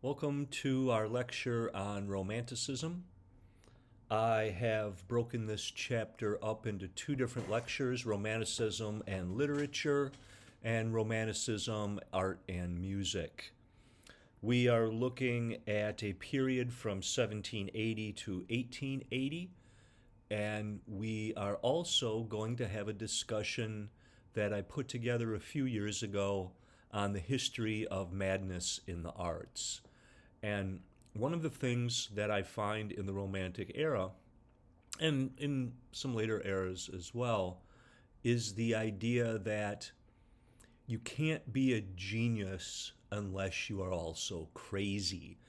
Welcome to our lecture on Romanticism. I have broken this chapter up into two different lectures, Romanticism and Literature, and Romanticism, Art and Music. We are looking at a period from 1780 to 1880, and we are also going to have a discussion that I put together a few years ago on the history of madness in the arts. And one of the things that I find in the Romantic era, and in some later eras as well, is the idea that you can't be a genius unless you are also crazy.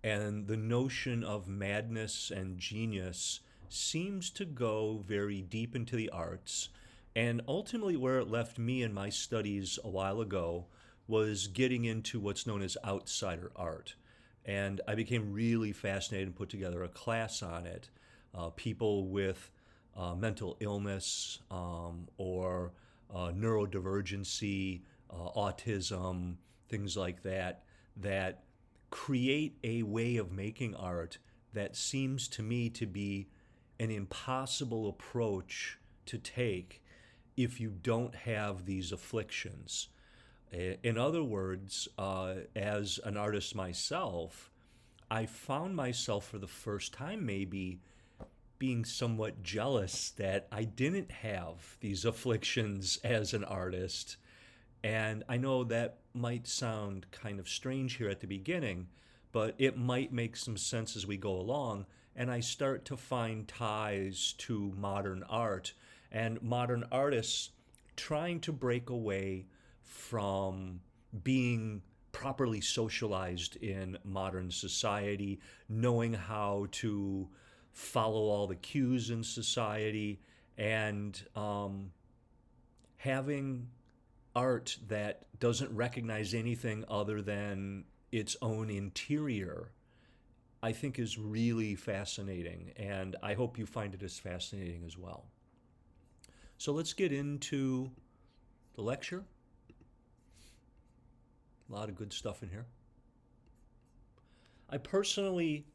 And the notion of madness and genius seems to go very deep into the arts. And ultimately, where it left me in my studies a while ago was getting into what's known as outsider art. And I became really fascinated and put together a class on it. People with mental illness or neurodivergency, autism, things like that, that create a way of making art that seems to me to be an impossible approach to take if you don't have these afflictions. In other words, as an artist myself, I found myself for the first time maybe being somewhat jealous that I didn't have these afflictions as an artist. And I know that might sound kind of strange here at the beginning, but it might make some sense as we go along. And I start to find ties to modern art and modern artists trying to break away from being properly socialized in modern society, knowing how to follow all the cues in society, and having art that doesn't recognize anything other than its own interior, I think is really fascinating, and I hope you find it as fascinating as well. So let's get into the lecture. A lot of good stuff in here. I personally,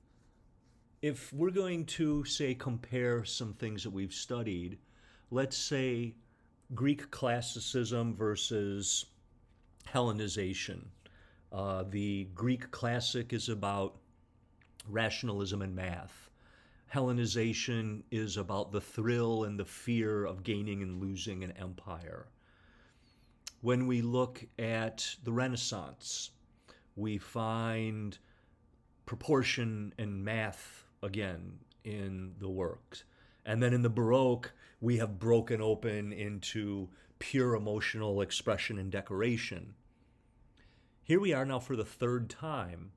if we're going to, say, compare some things that we've studied, let's say Greek classicism versus Hellenization. The Greek classic is about rationalism and math. Hellenization is about the thrill and the fear of gaining and losing an empire. When we look at the Renaissance, we find proportion and math again in the works. And then in the Baroque, we have broken open into pure emotional expression and decoration. Here we are now for the third time.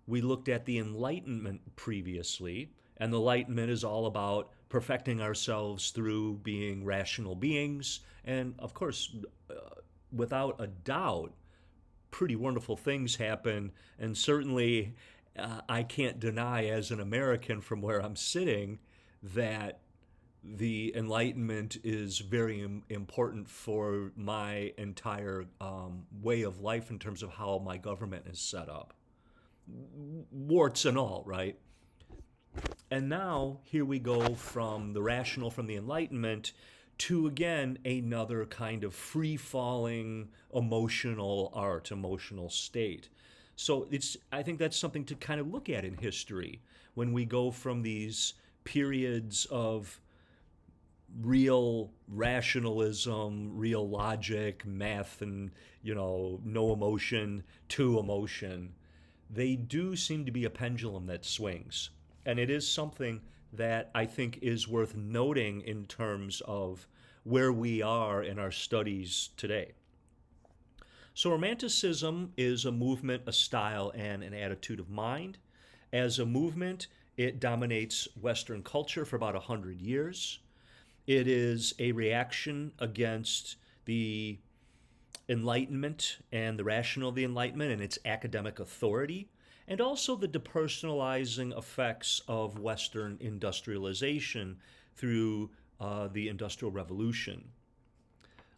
We looked at the Enlightenment previously, and the Enlightenment is all about perfecting ourselves through being rational beings. And of course, without a doubt, pretty wonderful things happen. And certainly, I can't deny as an American from where I'm sitting that the Enlightenment is very important for my entire way of life in terms of how my government is set up. Warts and all, right? And now, here we go from the rational, from the Enlightenment, to, again, another kind of free-falling emotional art, emotional state. So I think that's something to kind of look at in history when we go from these periods of real rationalism, real logic, math, and, no emotion to emotion. They do seem to be a pendulum that swings. And it is something that I think is worth noting in terms of where we are in our studies today. So Romanticism is a movement, a style, and an attitude of mind. As a movement, it dominates Western culture for about 100 years. It is a reaction against the Enlightenment and the rational of the Enlightenment and its academic authority, and also the depersonalizing effects of Western industrialization through the Industrial Revolution.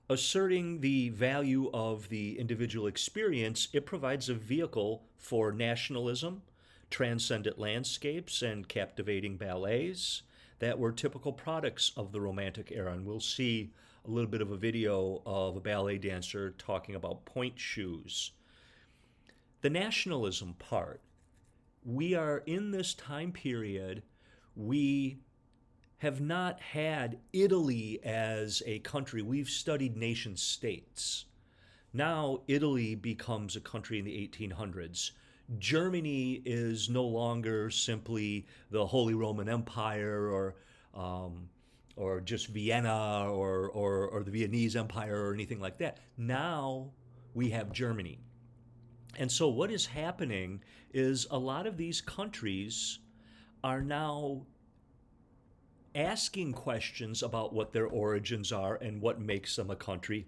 Asserting the value of the individual experience, it provides a vehicle for nationalism, transcendent landscapes, and captivating ballets that were typical products of the Romantic era. And we'll see a little bit of a video of a ballet dancer talking about point shoes. The nationalism part, we are in this time period, we have not had Italy as a country. We've studied nation states. Now Italy becomes a country in the 1800s. Germany is no longer simply the Holy Roman Empire or just Vienna or the Viennese Empire or anything like that. Now we have Germany. And so what is happening is a lot of these countries are now asking questions about what their origins are and what makes them a country.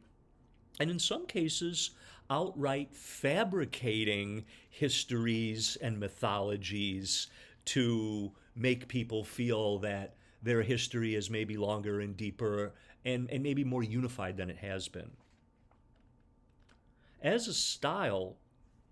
And in some cases, outright fabricating histories and mythologies to make people feel that their history is maybe longer and deeper and maybe more unified than it has been. As a style,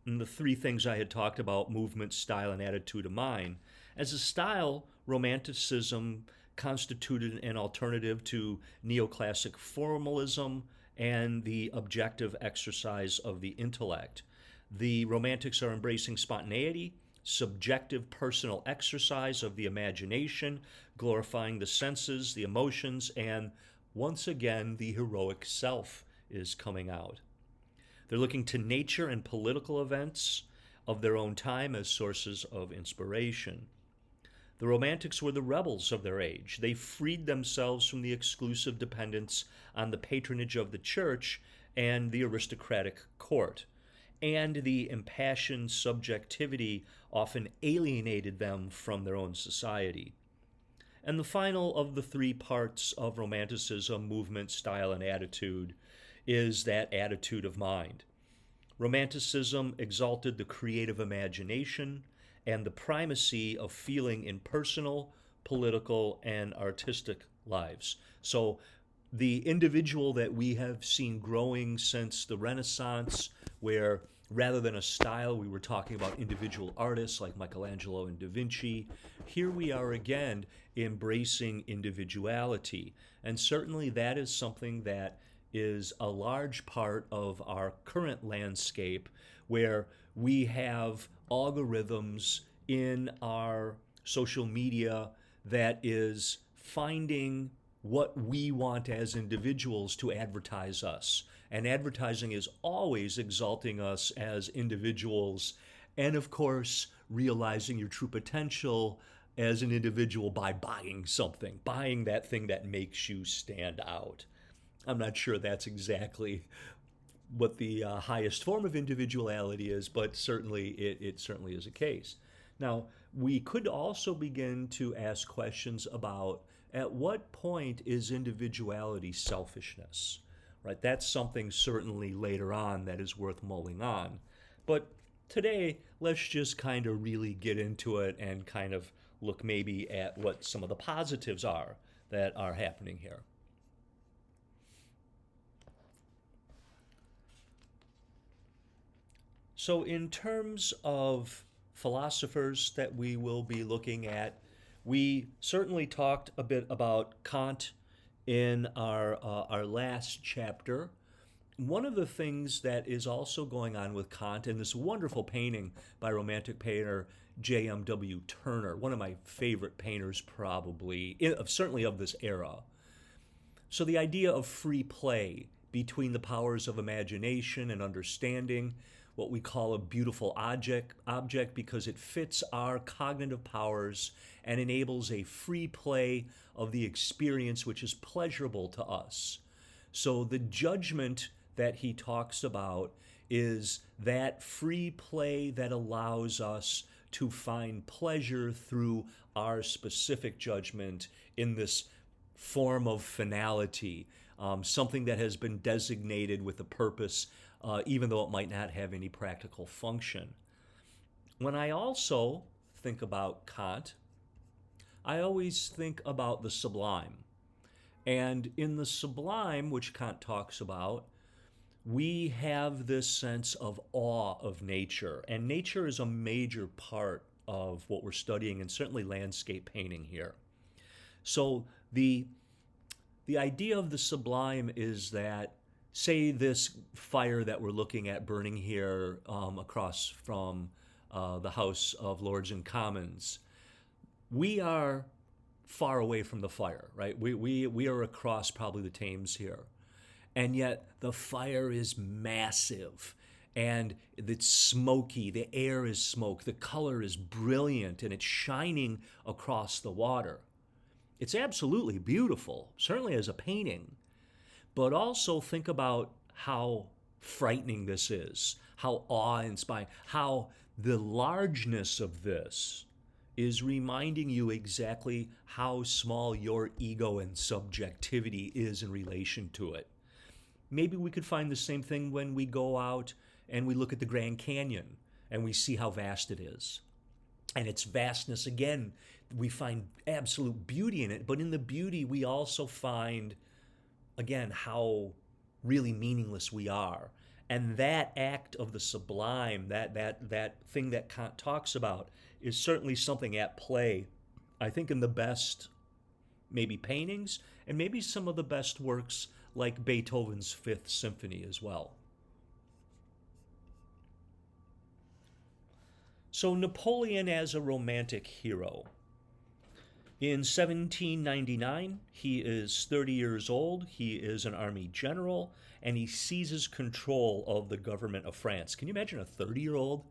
and the three things I had talked about, movement, style, and attitude of mind, as a style, Romanticism constituted an alternative to neoclassic formalism and the objective exercise of the intellect. The Romantics are embracing spontaneity, subjective personal exercise of the imagination, glorifying the senses, the emotions, and once again, the heroic self is coming out. They're looking to nature and political events of their own time as sources of inspiration. The Romantics were the rebels of their age. They freed themselves from the exclusive dependence on the patronage of the church and the aristocratic court. And the impassioned subjectivity often alienated them from their own society. And the final of the three parts of Romanticism, movement, style, and attitude, is that attitude of mind. Romanticism exalted the creative imagination and the primacy of feeling in personal, political, and artistic lives. So the individual that we have seen growing since the Renaissance, where rather than a style, we were talking about individual artists like Michelangelo and Da Vinci, here we are again embracing individuality. And certainly that is something that is a large part of our current landscape, where we have algorithms in our social media that is finding what we want as individuals to advertise us. And advertising is always exalting us as individuals, and of course, realizing your true potential as an individual by buying something, buying that thing that makes you stand out. I'm not sure that's exactly what the highest form of individuality is, but certainly it certainly is a case. Now, we could also begin to ask questions about at what point is individuality selfishness, right? That's something certainly later on that is worth mulling on. But today, let's just kind of really get into it and kind of look maybe at what some of the positives are that are happening here. So in terms of philosophers that we will be looking at, we certainly talked a bit about Kant in our last chapter. One of the things that is also going on with Kant, and this wonderful painting by Romantic painter J.M.W. Turner, one of my favorite painters probably, certainly of this era. So the idea of free play between the powers of imagination and understanding, what we call a beautiful object because it fits our cognitive powers and enables a free play of the experience which is pleasurable to us. So the judgment that he talks about is that free play that allows us to find pleasure through our specific judgment in this form of finality, something that has been designated with a purpose, even though it might not have any practical function. When I also think about Kant, I always think about the sublime. And in the sublime, which Kant talks about, we have this sense of awe of nature. And nature is a major part of what we're studying, and certainly landscape painting here. So the idea of the sublime is that, say, this fire that we're looking at burning here across from the House of Lords and Commons, we are far away from the fire, right? We are across probably the Thames here. And yet the fire is massive and it's smoky. The air is smoke. The color is brilliant and it's shining across the water. It's absolutely beautiful, certainly as a painting. But also think about how frightening this is, how awe-inspiring, how the largeness of this is reminding you exactly how small your ego and subjectivity is in relation to it. Maybe we could find the same thing when we go out and we look at the Grand Canyon and we see how vast it is. And its vastness, again, we find absolute beauty in it. But in the beauty, we also find, again, how really meaningless we are. And that act of the sublime, that thing that Kant talks about, is certainly something at play, I think, in the best, maybe paintings, and maybe some of the best works like Beethoven's Fifth Symphony as well. So Napoleon as a romantic hero. In 1799, he is 30 years old, he is an army general, and he seizes control of the government of France. Can you imagine a 30-year-old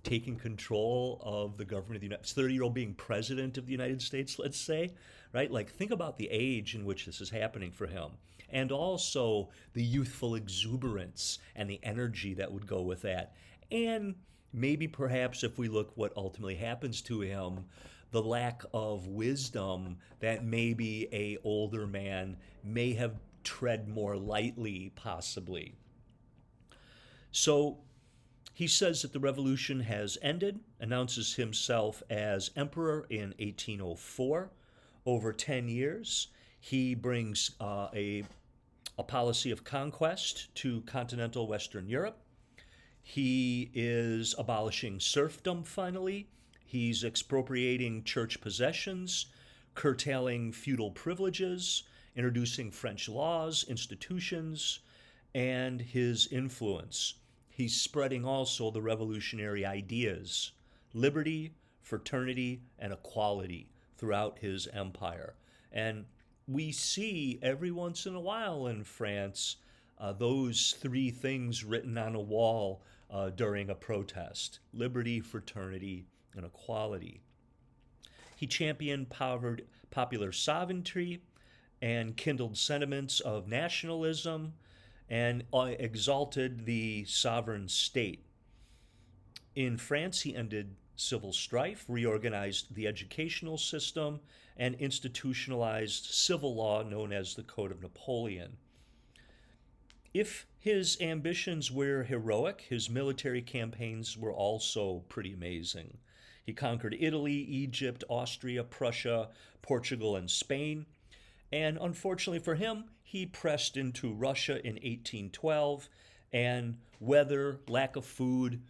taking control of the government of the United States, 30-year-old being president of the United States, let's say, right? Like, think about the age in which this is happening for him. And also the youthful exuberance and the energy that would go with that. And maybe perhaps if we look what ultimately happens to him, the lack of wisdom that maybe a older man may have tread more lightly, possibly. So he says that the revolution has ended, announces himself as emperor in 1804. Over 10 years, he brings a policy of conquest to continental Western Europe. He is abolishing serfdom finally. He's expropriating church possessions, curtailing feudal privileges, introducing French laws, institutions, and his influence. He's spreading also the revolutionary ideas, liberty, fraternity, and equality throughout his empire. And we see every once in a while in France those three things written on a wall during a protest: liberty, fraternity, and equality. He championed popular sovereignty and kindled sentiments of nationalism and exalted the sovereign state. In France, he ended civil strife, reorganized the educational system, and institutionalized civil law known as the Code of Napoleon. If his ambitions were heroic, his military campaigns were also pretty amazing. He conquered Italy, Egypt, Austria, Prussia, Portugal, and Spain. And unfortunately for him, he pressed into Russia in 1812, and weather, lack of food,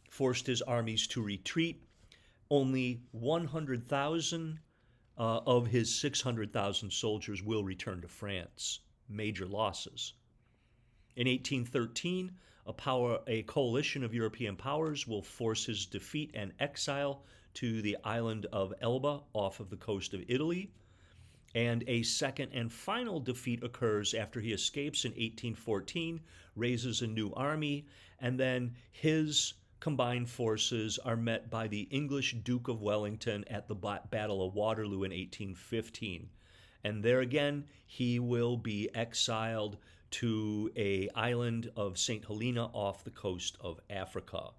forced his armies to retreat. Only 100,000 of his 600,000 soldiers will return to France. Major losses. In 1813, a coalition of European powers will force his defeat and exile to the island of Elba off of the coast of Italy. And a second and final defeat occurs after he escapes in 1814, raises a new army, and then his combined forces are met by the English Duke of Wellington at the Battle of Waterloo in 1815. And there again, he will be exiled to an island of St. Helena off the coast of Africa.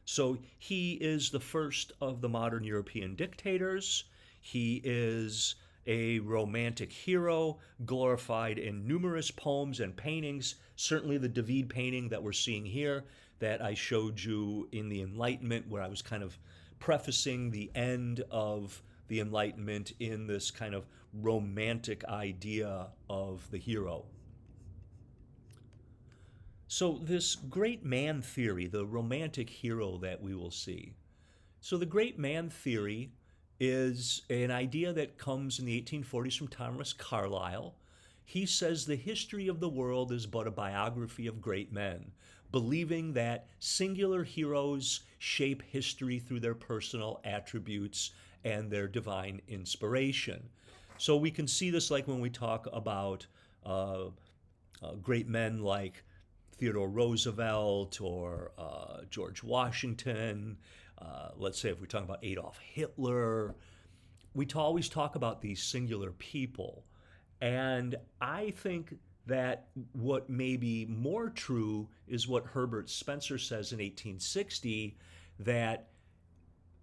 So he is the first of the modern European dictators. He is a romantic hero, glorified in numerous poems and paintings. Certainly the David painting that we're seeing here that I showed you in the Enlightenment, where I was kind of prefacing the end of the Enlightenment in this kind of romantic idea of the hero. So, this great man theory, the romantic hero that we will see. So, the great man theory is an idea that comes in the 1840s from Thomas Carlyle. He says the history of the world is but a biography of great men, believing that singular heroes shape history through their personal attributes and their divine inspiration. So we can see this like when we talk about great men like Theodore Roosevelt or George Washington. Let's say if we're talking about Adolf Hitler, we always talk about these singular people. And I think that what may be more true is what Herbert Spencer says in 1860, that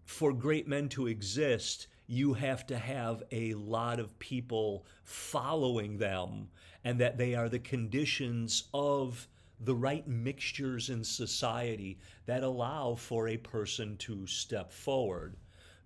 for great men to exist, you have to have a lot of people following them, and that they are the conditions of the right mixtures in society that allow for a person to step forward.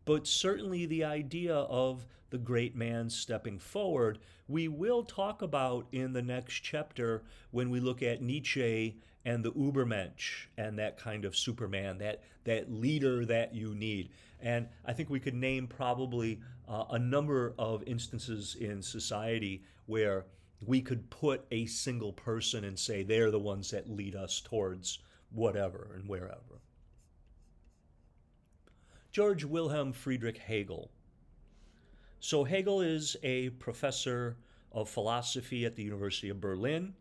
But certainly the idea of the great man stepping forward, we will talk about in the next chapter when we look at Nietzsche and the Übermensch and that kind of Superman, that leader that you need. And I think we could name probably a number of instances in society where we could put a single person and say they're the ones that lead us towards whatever and wherever. George Wilhelm Friedrich Hegel. So Hegel is a professor of philosophy at the University of Berlin.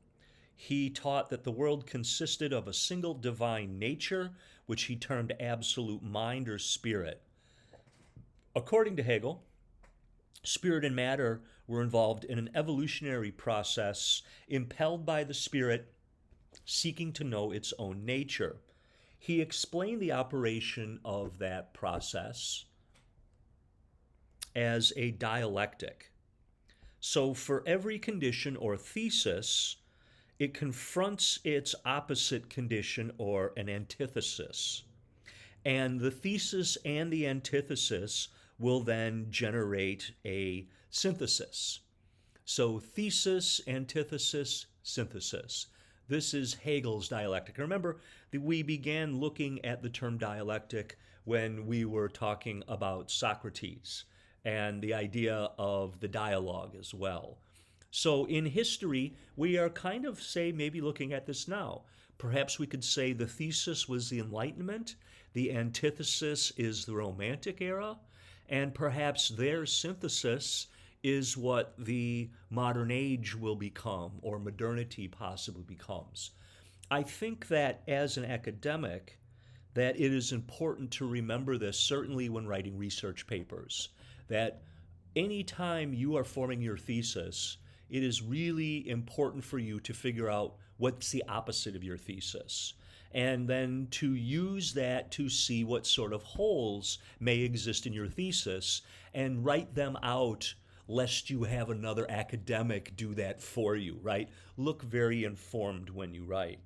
He taught that the world consisted of a single divine nature, which he termed absolute mind or spirit. According to Hegel, spirit and matter were involved in an evolutionary process impelled by the spirit seeking to know its own nature. He explained the operation of that process as a dialectic. So for every condition or thesis, it confronts its opposite condition or an antithesis. And the thesis and the antithesis will then generate a synthesis. So thesis, antithesis, synthesis. This is Hegel's dialectic. Remember, we began looking at the term dialectic when we were talking about Socrates and the idea of the dialogue as well. So in history, we are kind of, say, maybe looking at this now. Perhaps we could say the thesis was the Enlightenment, the antithesis is the Romantic era, and perhaps their synthesis is what the modern age will become, or modernity possibly becomes. I think that as an academic, that it is important to remember this, certainly when writing research papers, that anytime you are forming your thesis, it is really important for you to figure out what's the opposite of your thesis, and then to use that to see what sort of holes may exist in your thesis and write them out, lest you have another academic do that for you, right? Look very informed when you write.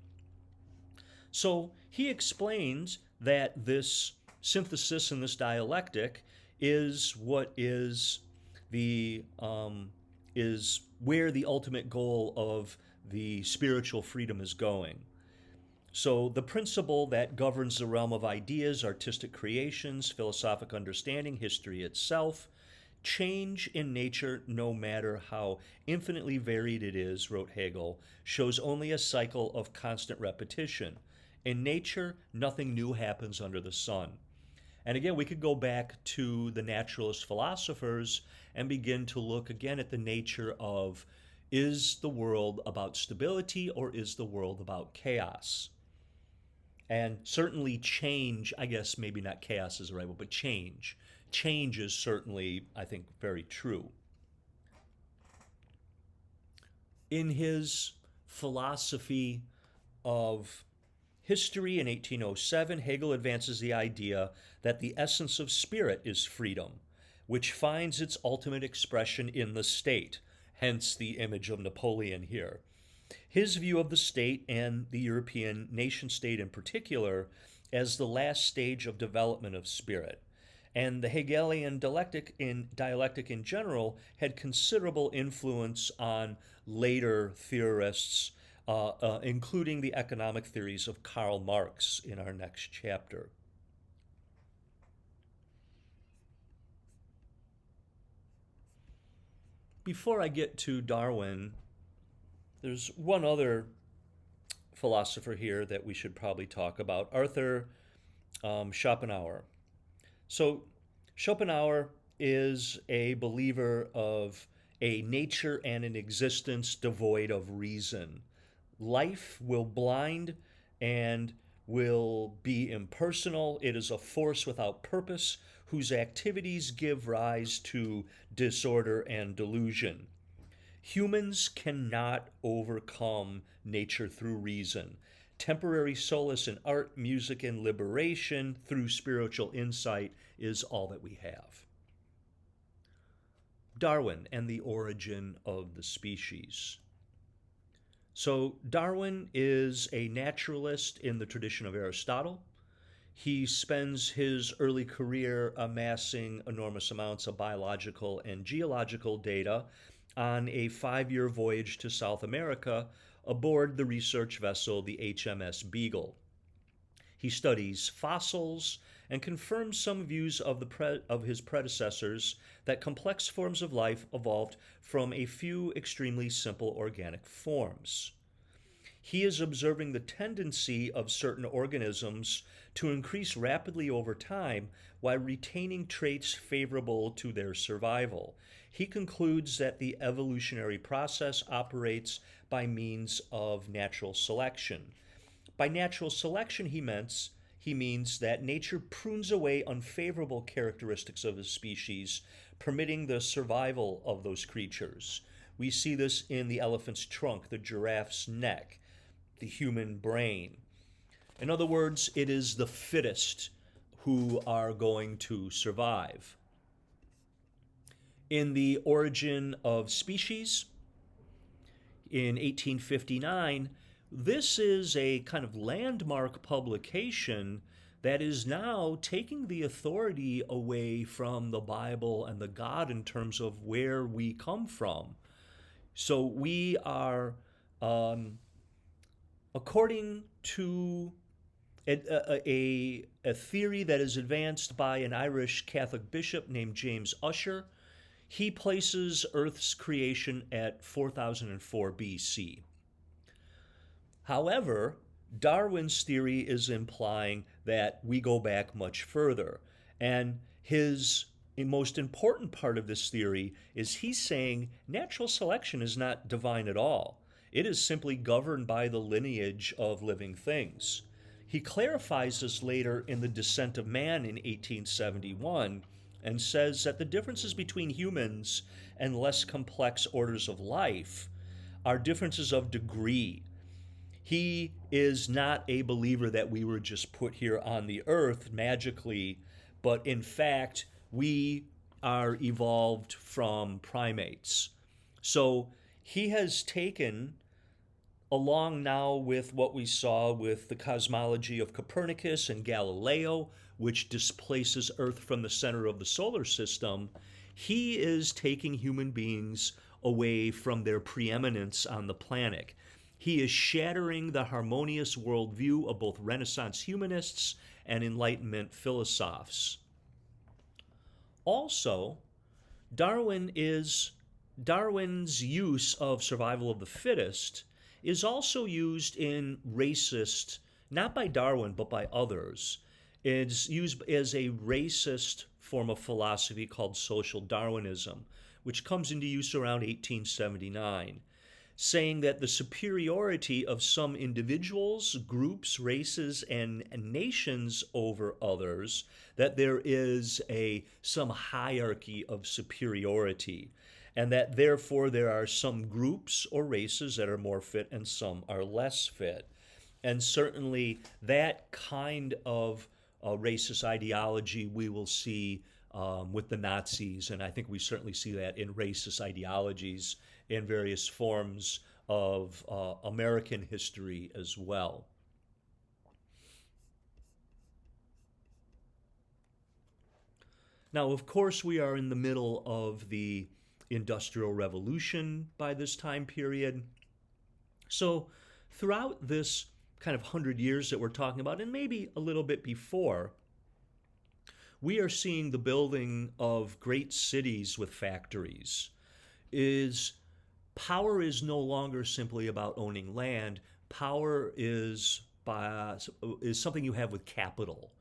So he explains that this synthesis and this dialectic is what is is where the ultimate goal of the spiritual freedom is going. So the principle that governs the realm of ideas, artistic creations, philosophic understanding, history itself, change in nature, no matter how infinitely varied it is, wrote Hegel, shows only a cycle of constant repetition. In nature, nothing new happens under the sun. And again, we could go back to the naturalist philosophers and begin to look again at the nature of, is the world about stability or is the world about chaos? And certainly change, I guess maybe not chaos is the right word, but change. Change is certainly, I think, very true. In his philosophy of history in 1807, Hegel advances the idea that the essence of spirit is freedom, which finds its ultimate expression in the state, hence the image of Napoleon here. His view of the state, and the European nation state in particular, as the last stage of development of spirit. And the Hegelian dialectic in general had considerable influence on later theorists, including the economic theories of Karl Marx in our next chapter. Before I get to Darwin, there's one other philosopher here that we should probably talk about, Arthur Schopenhauer. So, Schopenhauer is a believer of a nature and an existence devoid of reason. Life will blind and will be impersonal. It is a force without purpose whose activities give rise to disorder and delusion. Humans cannot overcome nature through reason. Temporary solace in art, music, and liberation through spiritual insight is all that we have. Darwin and the origin of the species. So, Darwin is a naturalist in the tradition of Aristotle. He spends his early career amassing enormous amounts of biological and geological data on a 5-year voyage to South America aboard the research vessel, the HMS Beagle. He studies fossils and confirms some views of his predecessors that complex forms of life evolved from a few extremely simple organic forms. He is observing the tendency of certain organisms to increase rapidly over time while retaining traits favorable to their survival. He concludes that the evolutionary process operates by means of natural selection. By natural selection, he means that nature prunes away unfavorable characteristics of a species, permitting the survival of those creatures. We see this in the elephant's trunk, the giraffe's neck, the human brain. In other words, it is the fittest who are going to survive. In The Origin of Species, in 1859, this is a kind of landmark publication that is now taking the authority away from the Bible and the God in terms of where we come from. So we are, according to a theory that is advanced by an Irish Catholic bishop named James Ussher, he places Earth's creation at 4004 BC. However, Darwin's theory is implying that we go back much further. And his most important part of this theory is he's saying natural selection is not divine at all. It is simply governed by the lineage of living things. He clarifies this later in The Descent of Man in 1871 and says that the differences between humans and less complex orders of life are differences of degree. He is not a believer that we were just put here on the earth magically, but in fact, we are evolved from primates. So he has taken, along now with what we saw with the cosmology of Copernicus and Galileo, which displaces Earth from the center of the solar system, he is taking human beings away from their preeminence on the planet. He is shattering the harmonious worldview of both Renaissance humanists and Enlightenment philosophers. Also, Darwin's use of survival of the fittest is also used in racist, not by Darwin, but by others. It's used as a racist form of philosophy called social Darwinism, which comes into use around 1879, saying that the superiority of some individuals, groups, races, and nations over others, that there is some hierarchy of superiority, and that therefore there are some groups or races that are more fit and some are less fit. And certainly that kind of racist ideology we will see with the Nazis, and I think we certainly see that in racist ideologies in various forms of American history as well. Now, of course, we are in the middle of the Industrial Revolution by this time period. So, throughout this kind of 100 years that we're talking about, and maybe a little bit before, we are seeing the building of great cities with factories. Is Power is no longer simply about owning land. Power is something you have with capital.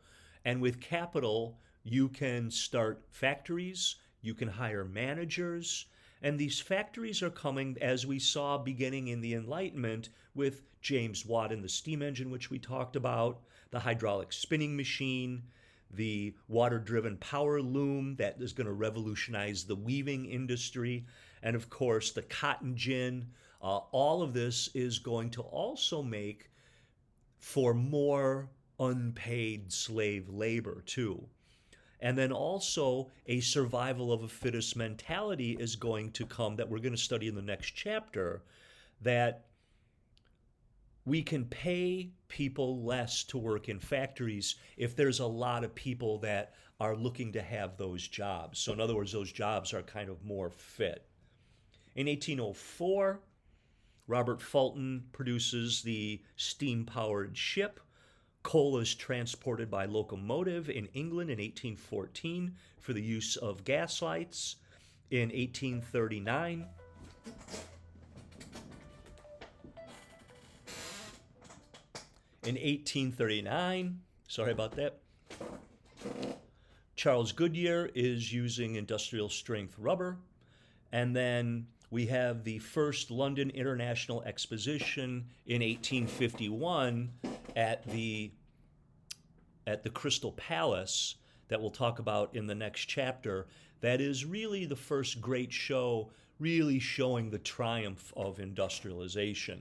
And with capital, you can start factories, you can hire managers, and these factories are coming, as we saw beginning in the Enlightenment with James Watt and the steam engine, which we talked about, the hydraulic spinning machine, the water driven power loom that is going to revolutionize the weaving industry, and of course the cotton gin. All of this is going to also make for more unpaid slave labor, too. And then also a survival of a fittest mentality is going to come that we're going to study in the next chapter, that we can pay people less to work in factories if there's a lot of people that are looking to have those jobs. So in other words, those jobs are kind of more fit. In 1804, Robert Fulton produces the steam-powered ship. Coal is transported by locomotive in England in 1814 for the use of gas lights. In 1839, sorry about that, Charles Goodyear is using industrial strength rubber. And then we have the first London International Exposition in 1851 at the Crystal Palace that we'll talk about in the next chapter. That is really the first great show, really showing the triumph of industrialization.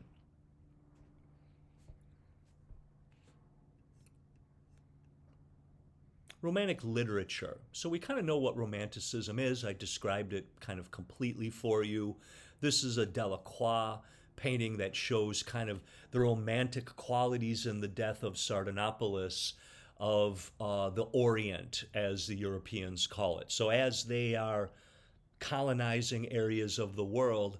Romantic literature. So we kind of know what Romanticism is. I described it kind of completely for you. This is a Delacroix painting that shows kind of the romantic qualities in the death of Sardanapalus, of the Orient, as the Europeans call it. So as they are colonizing areas of the world,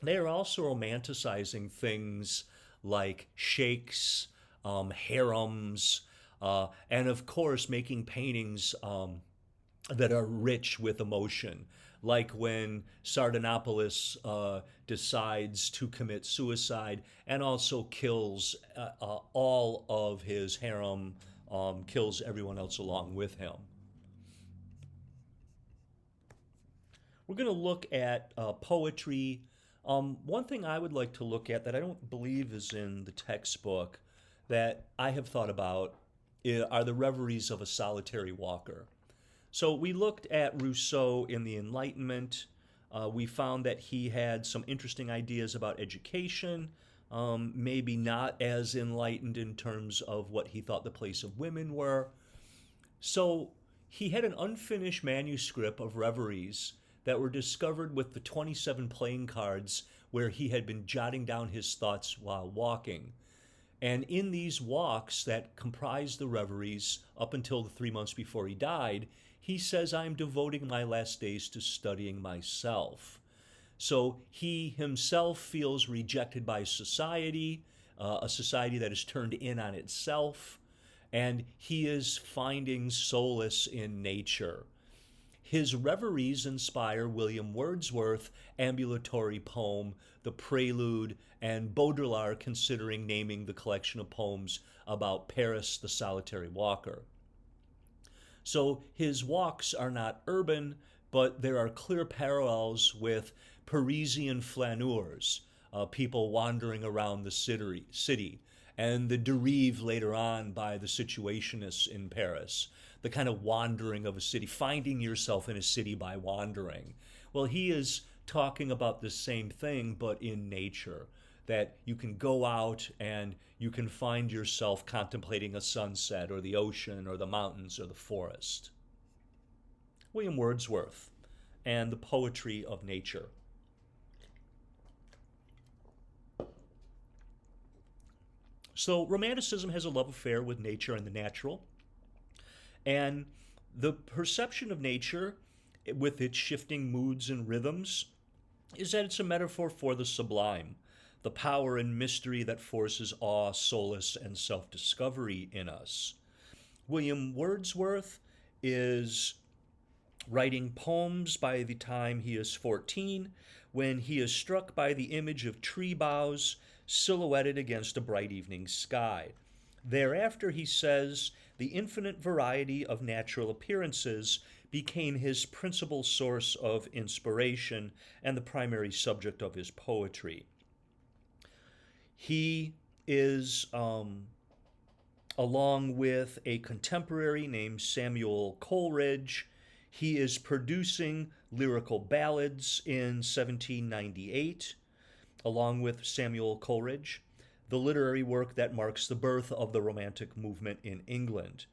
they are also romanticizing things like sheikhs, harems, and of course making paintings that are rich with emotion, like when Sardanapalus decides to commit suicide and also kills all of his harem, kills everyone else along with him. We're going to look at poetry. One thing I would like to look at that I don't believe is in the textbook that I have thought about are the reveries of a solitary walker. So we looked at Rousseau in the Enlightenment. We found that he had some interesting ideas about education, maybe not as enlightened in terms of what he thought the place of women were. So he had an unfinished manuscript of reveries that were discovered with the 27 playing cards where he had been jotting down his thoughts while walking. And in these walks that comprise the reveries up until the 3 months before he died, he says, I'm devoting my last days to studying myself. So he himself feels rejected by society, a society that is turned in on itself, and he is finding solace in nature. His reveries inspire William Wordsworth's ambulatory poem, The Prelude, and Baudrillard considering naming the collection of poems about Paris, the solitary walker. So his walks are not urban, but there are clear parallels with Parisian flaneurs, people wandering around the city, and the dérive later on by the situationists in Paris, the kind of wandering of a city, finding yourself in a city by wandering. Well, he is talking about the same thing, but in nature, that you can go out and you can find yourself contemplating a sunset or the ocean or the mountains or the forest. William Wordsworth and the poetry of nature. So Romanticism has a love affair with nature and the natural. And The perception of nature, with its shifting moods and rhythms, is that it's a metaphor for the sublime, the power and mystery that forces awe, solace, and self discovery in us. William Wordsworth is writing poems by the time he is 14, when he is struck by the image of tree boughs silhouetted against a bright evening sky. Thereafter, he says, the infinite variety of natural appearances became his principal source of inspiration and the primary subject of his poetry. He is, along with a contemporary named Samuel Coleridge, he is producing lyrical ballads in 1798, along with Samuel Coleridge, the literary work that marks the birth of the Romantic movement in England.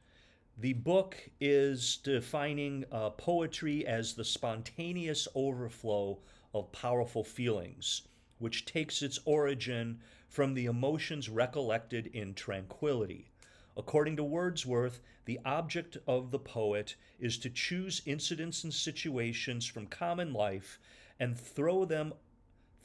The book is defining poetry as the spontaneous overflow of powerful feelings, which takes its origin from the emotions recollected in tranquility. According to Wordsworth, the object of the poet is to choose incidents and situations from common life and throw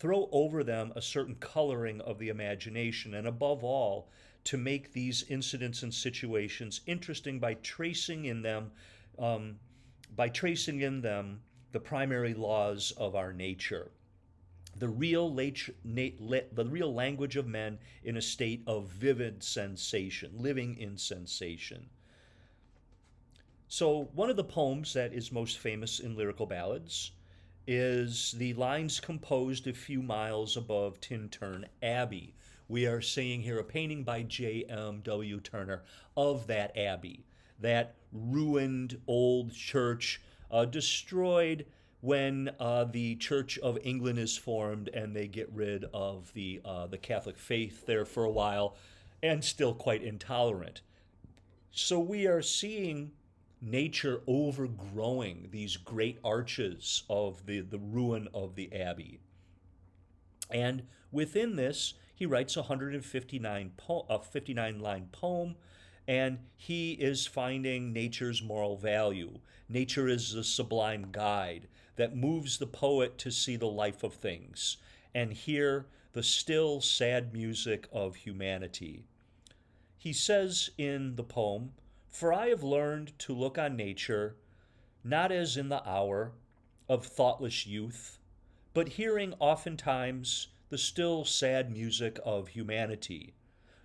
over them a certain coloring of the imagination, and above all, to make these incidents and situations interesting by tracing in them the primary laws of our nature, the real language of men in a state of vivid sensation, living in sensation. So one of the poems that is most famous in lyrical ballads is the lines composed a few miles above Tintern Abbey. We are seeing here a painting by J.M.W. Turner of that abbey, that ruined old church, destroyed when the Church of England is formed and they get rid of the Catholic faith there for a while, and still quite intolerant. So we are seeing nature overgrowing these great arches of the ruin of the abbey. And within this, he writes a 59-line poem, and he is finding nature's moral value. Nature is the sublime guide that moves the poet to see the life of things and hear the still, sad music of humanity. He says in the poem, "For I have learned to look on nature, not as in the hour of thoughtless youth, but hearing oftentimes the still sad music of humanity,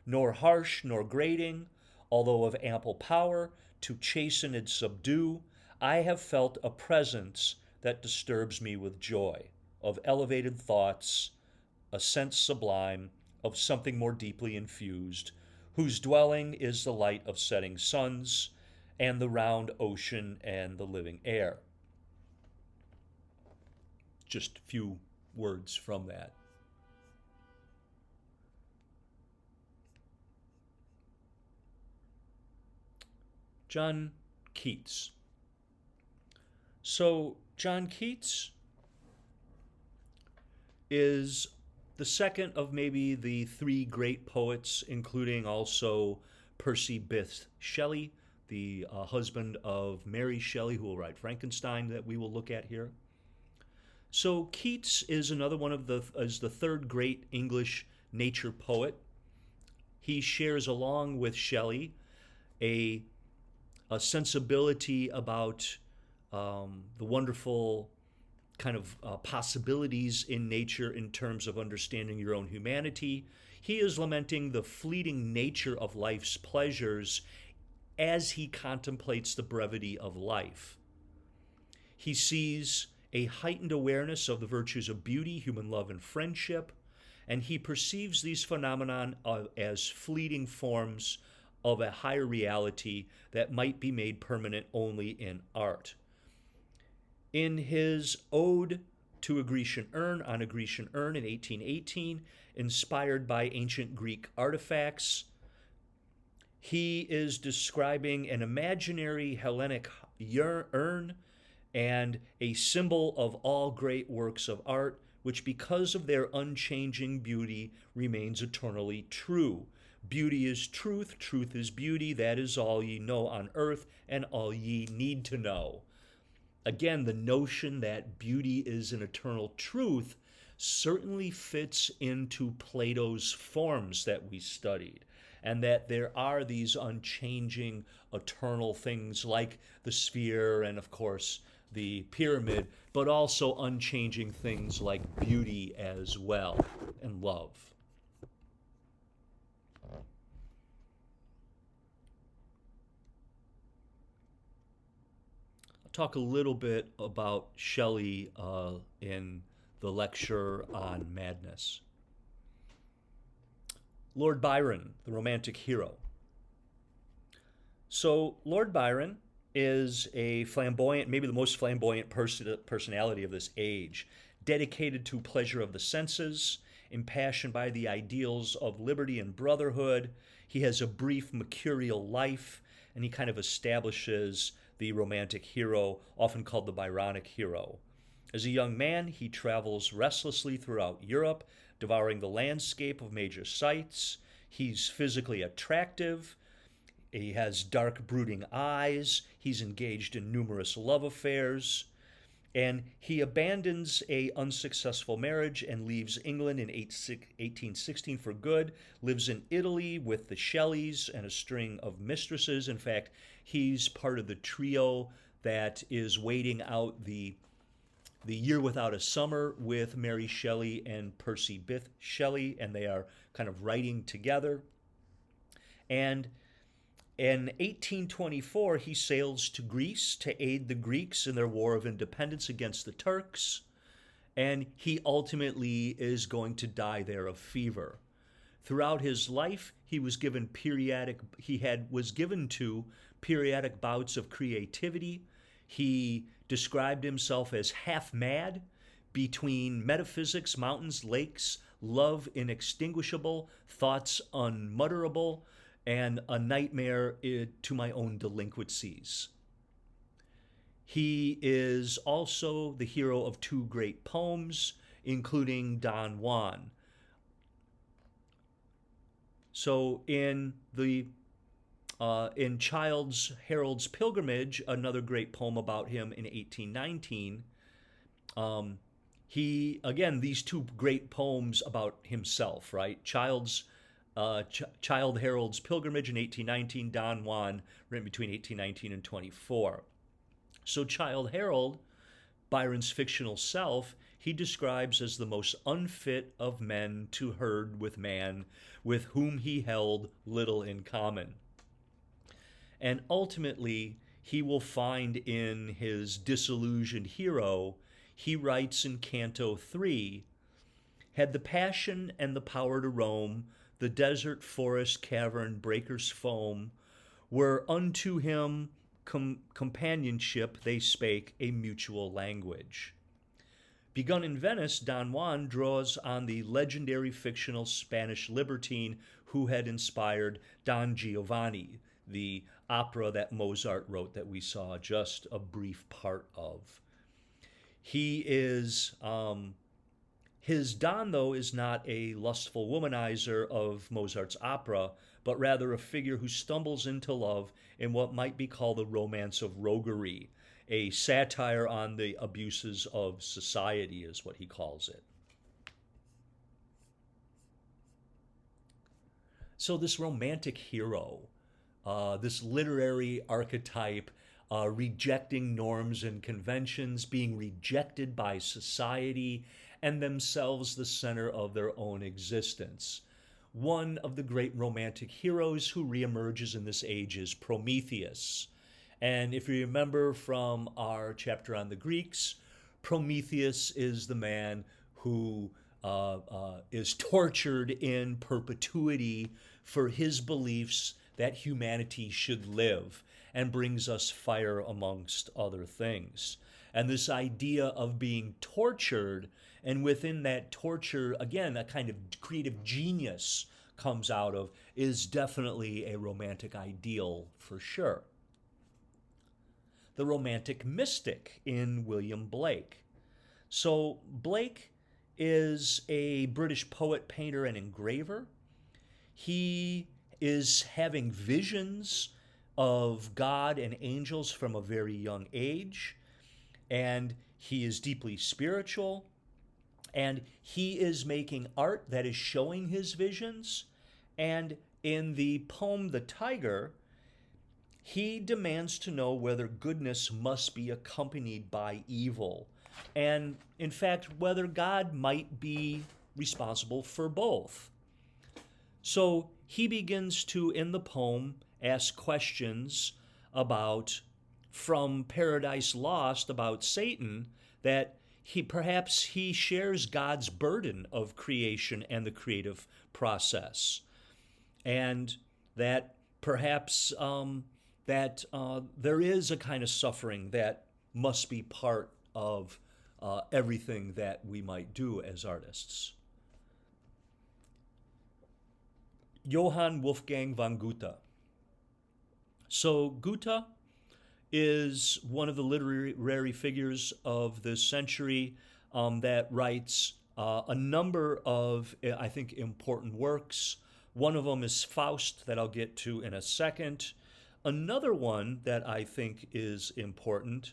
nor harsh nor grating, although of ample power to chasten and subdue, I have felt a presence that disturbs me with joy, of elevated thoughts, a sense sublime, of something more deeply infused, whose dwelling is the light of setting suns, and the round ocean and the living air." Just a few words from that. John Keats. So John Keats is the second of maybe the three great poets, including also Percy Bysshe Shelley, the husband of Mary Shelley, who will write Frankenstein, that we will look at here. So Keats is another one of the third great English nature poet. He shares, along with Shelley, a sensibility about the wonderful kind of possibilities in nature in terms of understanding your own humanity. He is lamenting the fleeting nature of life's pleasures as he contemplates the brevity of life. He sees a heightened awareness of the virtues of beauty, human love, and friendship, and he perceives these phenomena as fleeting forms of a higher reality that might be made permanent only in art. In his Ode to a Grecian Urn, on a Grecian Urn in 1818, inspired by ancient Greek artifacts, he is describing an imaginary Hellenic urn and a symbol of all great works of art, which because of their unchanging beauty remains eternally true, Beauty is truth, truth is beauty, that is all ye know on earth, and all ye need to know. Again, the notion that beauty is an eternal truth certainly fits into Plato's forms that we studied, and that there are these unchanging, eternal things like the sphere and, of course, the pyramid, but also unchanging things like beauty as well, and love. I'll talk a little bit about Shelley in the lecture on madness. Lord Byron, the romantic hero. So, Lord Byron is a flamboyant, maybe the most flamboyant personality of this age, dedicated to pleasure of the senses, impassioned by the ideals of liberty and brotherhood. He has a brief mercurial life, and he kind of establishes the romantic hero, often called the Byronic hero. As a young man, he travels restlessly throughout Europe, devouring the landscape of major sights. He's physically attractive. He has dark, brooding eyes. He's engaged in numerous love affairs. And he abandons a unsuccessful marriage and leaves England in 1816 for good, lives in Italy with the Shelleys and a string of mistresses. In fact, he's part of the trio that is waiting out the Year Without a Summer with Mary Shelley and Percy Bysshe Shelley, and they are kind of writing together. And in 1824, he sails to Greece to aid the Greeks in their war of independence against the Turks, and he ultimately is going to die there of fever. Throughout his life, he was given to periodic bouts of creativity. He described himself as half mad between metaphysics, mountains, lakes, love inextinguishable, thoughts unmutterable, and a nightmare to my own delinquencies. He is also the hero of two great poems, including Don Juan. So in Childe Harold's Pilgrimage, another great poem about him in 1819, these two great poems about himself, right? Childe Harold's Pilgrimage in 1819, Don Juan, written between 1819 and 24. So Childe Harold, Byron's fictional self, he describes as the most unfit of men to herd with man, with whom he held little in common. And ultimately, he will find in his disillusioned hero, he writes in Canto 3, had the passion and the power to roam, the desert, forest, cavern, breakers' foam, were unto him companionship, they spake a mutual language. Begun in Venice, Don Juan draws on the legendary fictional Spanish libertine who had inspired Don Giovanni, the opera that Mozart wrote that we saw just a brief part of. His Don, though, is not a lustful womanizer of Mozart's opera, but rather a figure who stumbles into love in what might be called the romance of roguery, a satire on the abuses of society is what he calls it. So this romantic hero, this literary archetype, rejecting norms and conventions, being rejected by society, and themselves the center of their own existence. One of the great romantic heroes who reemerges in this age is Prometheus. And if you remember from our chapter on the Greeks, Prometheus is the man who is tortured in perpetuity for his beliefs that humanity should live, and brings us fire amongst other things. And this idea of being tortured, and within that torture, again, a kind of creative genius comes out of, is definitely a romantic ideal for sure. The romantic mystic in William Blake. So Blake is a British poet, painter, and engraver. He is having visions of God and angels from a very young age, and he is deeply spiritual, and he is making art that is showing his visions. And in the poem The Tiger, he demands to know whether goodness must be accompanied by evil, and in fact, whether God might be responsible for both. So he begins to, in the poem, ask questions about, from Paradise Lost, about Satan, that he shares God's burden of creation and the creative process, and that perhaps there is a kind of suffering that must be part of everything that we might do as artists. Johann Wolfgang von Goethe. So Goethe is one of the literary figures of this century that writes a number of, I think, important works. One of them is Faust, that I'll get to in a second. Another one that I think is important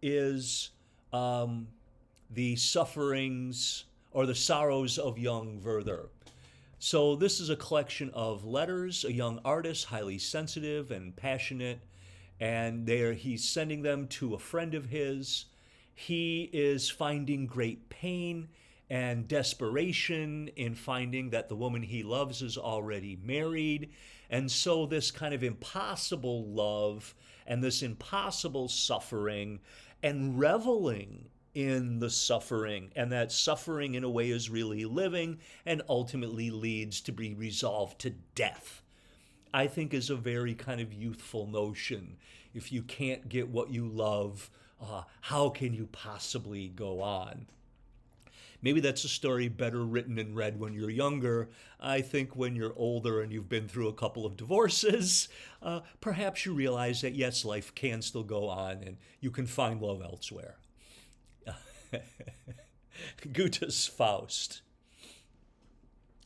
is the sufferings or the sorrows of young Werther. So this is a collection of letters, a young artist, highly sensitive and passionate, and he's sending them to a friend of his. He is finding great pain and desperation in finding that the woman he loves is already married. And so this kind of impossible love and this impossible suffering, and reveling in the suffering, and that suffering in a way is really living and ultimately leads to be resolved to death, I think is a very kind of youthful notion. If you can't get what you love, how can you possibly go on? Maybe that's a story better written and read when you're younger. I think when you're older and you've been through a couple of divorces, perhaps you realize that yes, life can still go on and you can find love elsewhere. Goethe's Faust.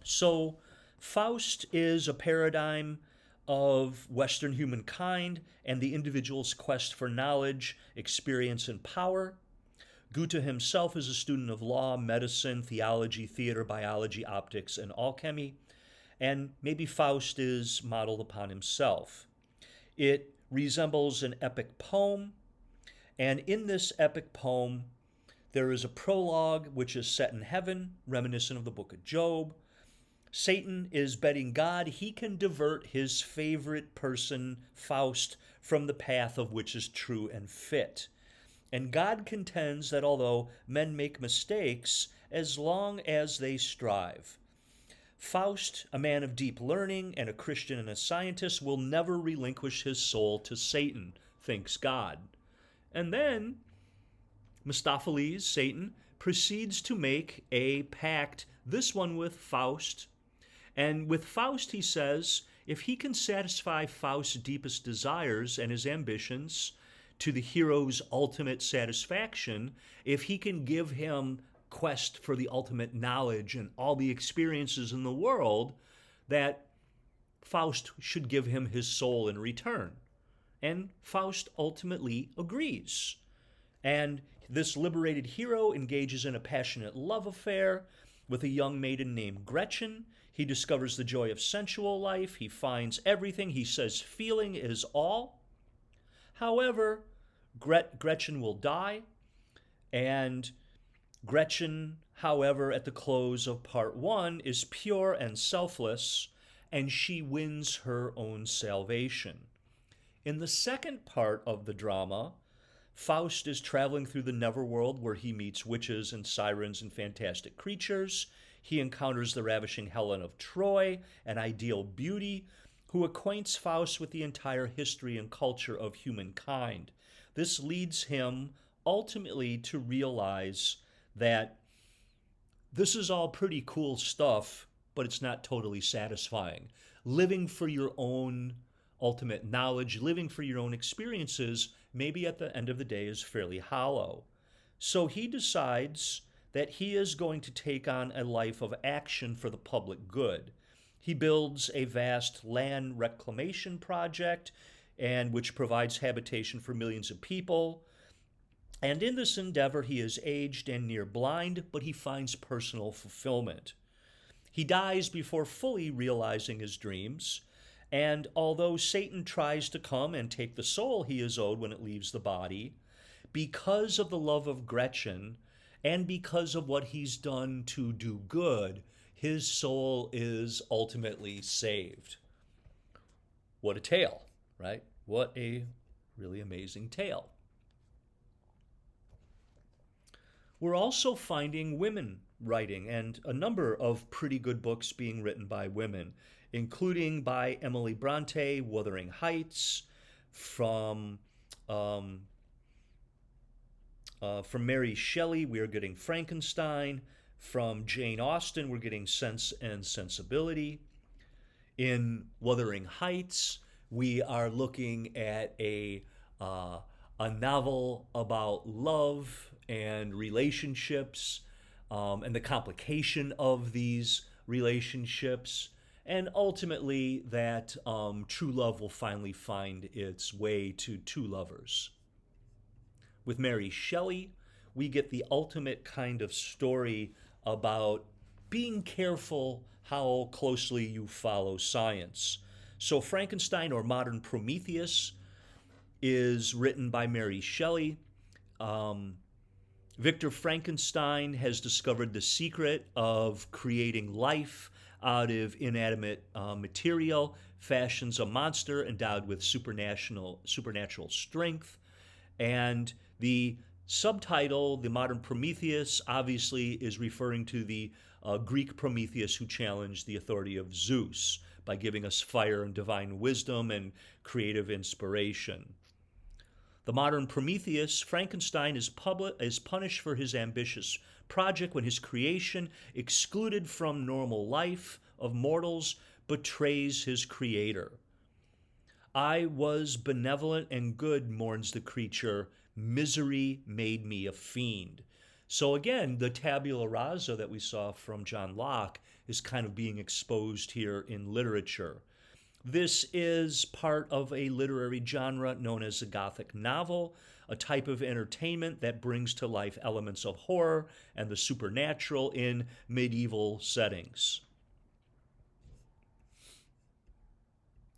So Faust is a paradigm of Western humankind and the individual's quest for knowledge, experience, and power. Goethe himself is a student of law, medicine, theology, theater, biology, optics, and alchemy, and maybe Faust is modeled upon himself. It resembles an epic poem, and in this epic poem, there is a prologue which is set in heaven, reminiscent of the book of Job. Satan is betting God he can divert his favorite person, Faust, from the path of which is true and fit. And God contends that although men make mistakes, as long as they strive. Faust, a man of deep learning and a Christian and a scientist, will never relinquish his soul to Satan, thinks God. And then Mephistopheles, Satan, proceeds to make a pact, this one with Faust. And with Faust, he says, if he can satisfy Faust's deepest desires and his ambitions to the hero's ultimate satisfaction, if he can give him quest for the ultimate knowledge and all the experiences in the world, that Faust should give him his soul in return. And Faust ultimately agrees. And this liberated hero engages in a passionate love affair with a young maiden named Gretchen. He discovers the joy of sensual life. He finds everything. He says feeling is all. However, Gretchen will die, and Gretchen, however, at the close of part one, is pure and selfless, and she wins her own salvation. In the second part of the drama, Faust is traveling through the Neverworld where he meets witches and sirens and fantastic creatures. He encounters the ravishing Helen of Troy, an ideal beauty, who acquaints Faust with the entire history and culture of humankind. This leads him ultimately to realize that this is all pretty cool stuff, but it's not totally satisfying. Living for your own ultimate knowledge, living for your own experiences, maybe at the end of the day is fairly hollow. So he decides that he is going to take on a life of action for the public good. He builds a vast land reclamation project and which provides habitation for millions of people. And in this endeavor, he is aged and near blind, but he finds personal fulfillment. He dies before fully realizing his dreams. And although Satan tries to come and take the soul he is owed when it leaves the body, because of the love of Gretchen and because of what he's done to do good, his soul is ultimately saved. What a tale, right? What a really amazing tale. We're also finding women writing, and a number of pretty good books being written by women, including by Emily Bronte, Wuthering Heights, from Mary Shelley, we are getting Frankenstein. From Jane Austen, we're getting Sense and Sensibility. In Wuthering Heights, we are looking at a novel about love and relationships, and the complication of these relationships, and ultimately that true love will finally find its way to two lovers. With Mary Shelley, we get the ultimate kind of story about being careful how closely you follow science. So, Frankenstein, or Modern Prometheus, is written by Mary Shelley. Victor Frankenstein has discovered the secret of creating life out of inanimate material, fashions a monster endowed with supernatural strength, and the subtitle, The Modern Prometheus, obviously is referring to the Greek Prometheus who challenged the authority of Zeus by giving us fire and divine wisdom and creative inspiration. The modern Prometheus, Frankenstein is punished for his ambitious project when his creation, excluded from normal life of mortals, betrays his creator. I was benevolent and good, mourns the creature. Misery made me a fiend. So again, the tabula rasa that we saw from John Locke is kind of being exposed here in literature. This is part of a literary genre known as the Gothic novel, a type of entertainment that brings to life elements of horror and the supernatural in medieval settings.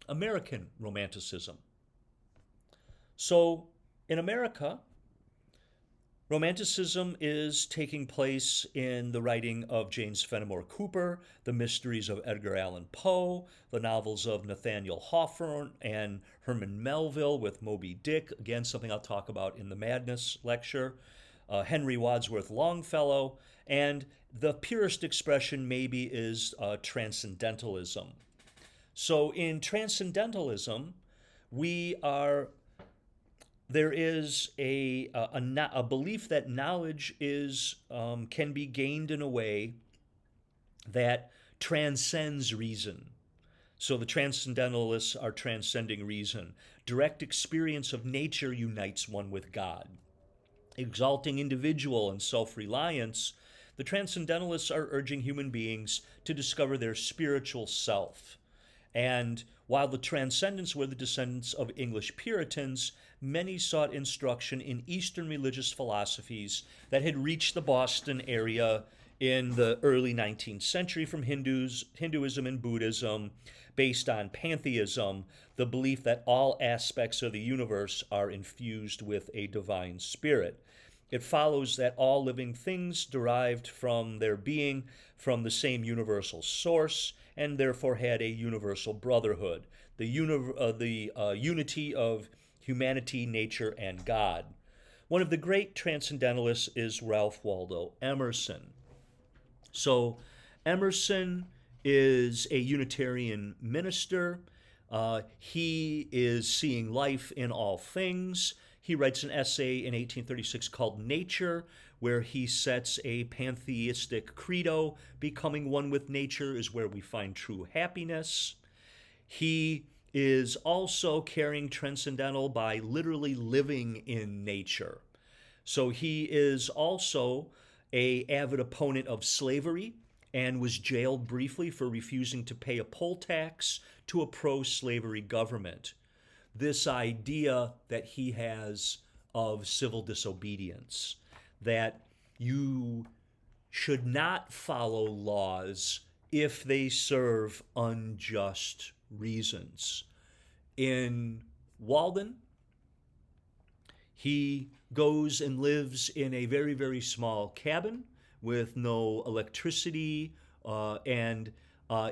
American Romanticism. So, in America, Romanticism is taking place in the writing of James Fenimore Cooper, the mysteries of Edgar Allan Poe, the novels of Nathaniel Hawthorne and Herman Melville with Moby Dick, again, something I'll talk about in the Madness lecture, Henry Wadsworth Longfellow, and the purest expression maybe is transcendentalism. So in transcendentalism, there is a belief that knowledge can be gained in a way that transcends reason. So the transcendentalists are transcending reason. Direct experience of nature unites one with God. Exalting individual and self-reliance, the transcendentalists are urging human beings to discover their spiritual self. And while the Transcendents were the descendants of English Puritans, many sought instruction in Eastern religious philosophies that had reached the Boston area in the early 19th century from Hinduism and Buddhism, based on pantheism, the belief that all aspects of the universe are infused with a divine spirit. It follows that all living things derived from their being from the same universal source and therefore had a universal brotherhood, the unity of humanity, nature, and God. One of the great transcendentalists is Ralph Waldo Emerson. So Emerson is a Unitarian minister. He is seeing life in all things. He writes an essay in 1836 called Nature, where he sets a pantheistic credo. Becoming one with nature is where we find true happiness. He is also carrying transcendental by literally living in nature. So he is also an avid opponent of slavery and was jailed briefly for refusing to pay a poll tax to a pro-slavery government. This idea that he has of civil disobedience, that you should not follow laws if they serve unjust reasons. In Walden, he goes and lives in a very, very small cabin with no electricity, and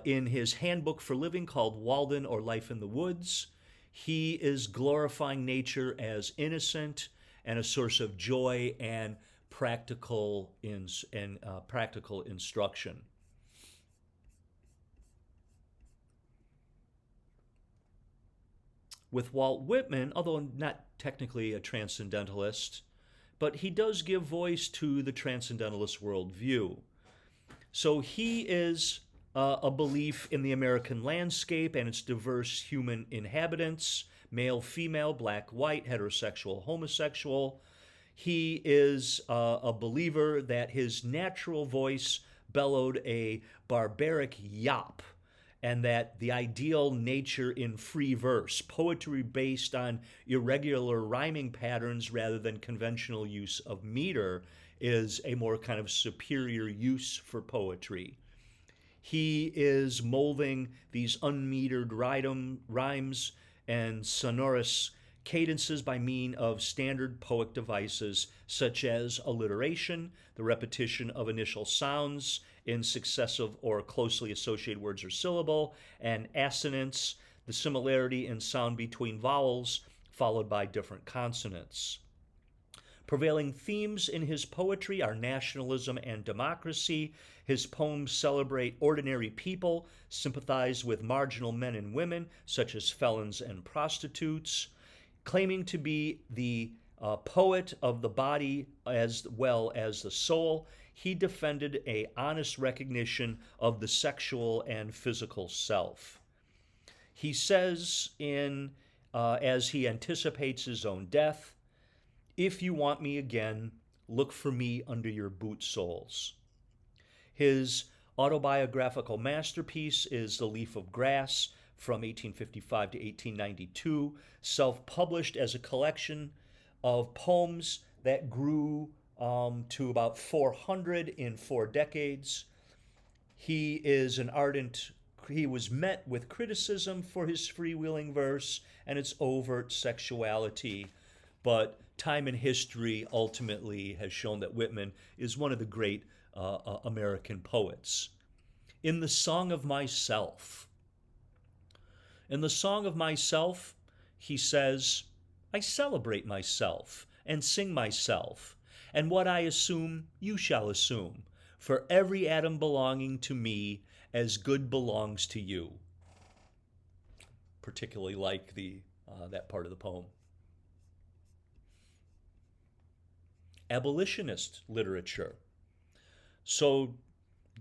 in his handbook for living called Walden or Life in the Woods, he is glorifying nature as innocent and a source of joy and practical instruction. With Walt Whitman, although not technically a transcendentalist, but he does give voice to the transcendentalist worldview. So he is a belief in the American landscape and its diverse human inhabitants, male, female, black, white, heterosexual, homosexual. He is a believer that his natural voice bellowed a barbaric yop, and that the ideal nature in free verse, poetry based on irregular rhyming patterns rather than conventional use of meter, is a more kind of superior use for poetry. He is molding these unmetered rhymes and sonorous cadences by means of standard poetic devices such as alliteration, the repetition of initial sounds in successive or closely associated words or syllable, and assonance, the similarity in sound between vowels followed by different consonants. Prevailing themes in his poetry are nationalism and democracy. His poems celebrate ordinary people, sympathize with marginal men and women, such as felons and prostitutes. Claiming to be the poet of the body as well as the soul, he defended an honest recognition of the sexual and physical self. He says, as he anticipates his own death, "If you want me again, look for me under your boot soles." His autobiographical masterpiece is The Leaf of Grass from 1855 to 1892, self-published as a collection of poems that grew to about 400 in 4 decades. He was met with criticism for his freewheeling verse and its overt sexuality, but time and history ultimately has shown that Whitman is one of the great American poets. In the Song of Myself, he says, "I celebrate myself and sing myself, and what I assume you shall assume, for every atom belonging to me as good belongs to you." Particularly like that part of the poem. Abolitionist literature. So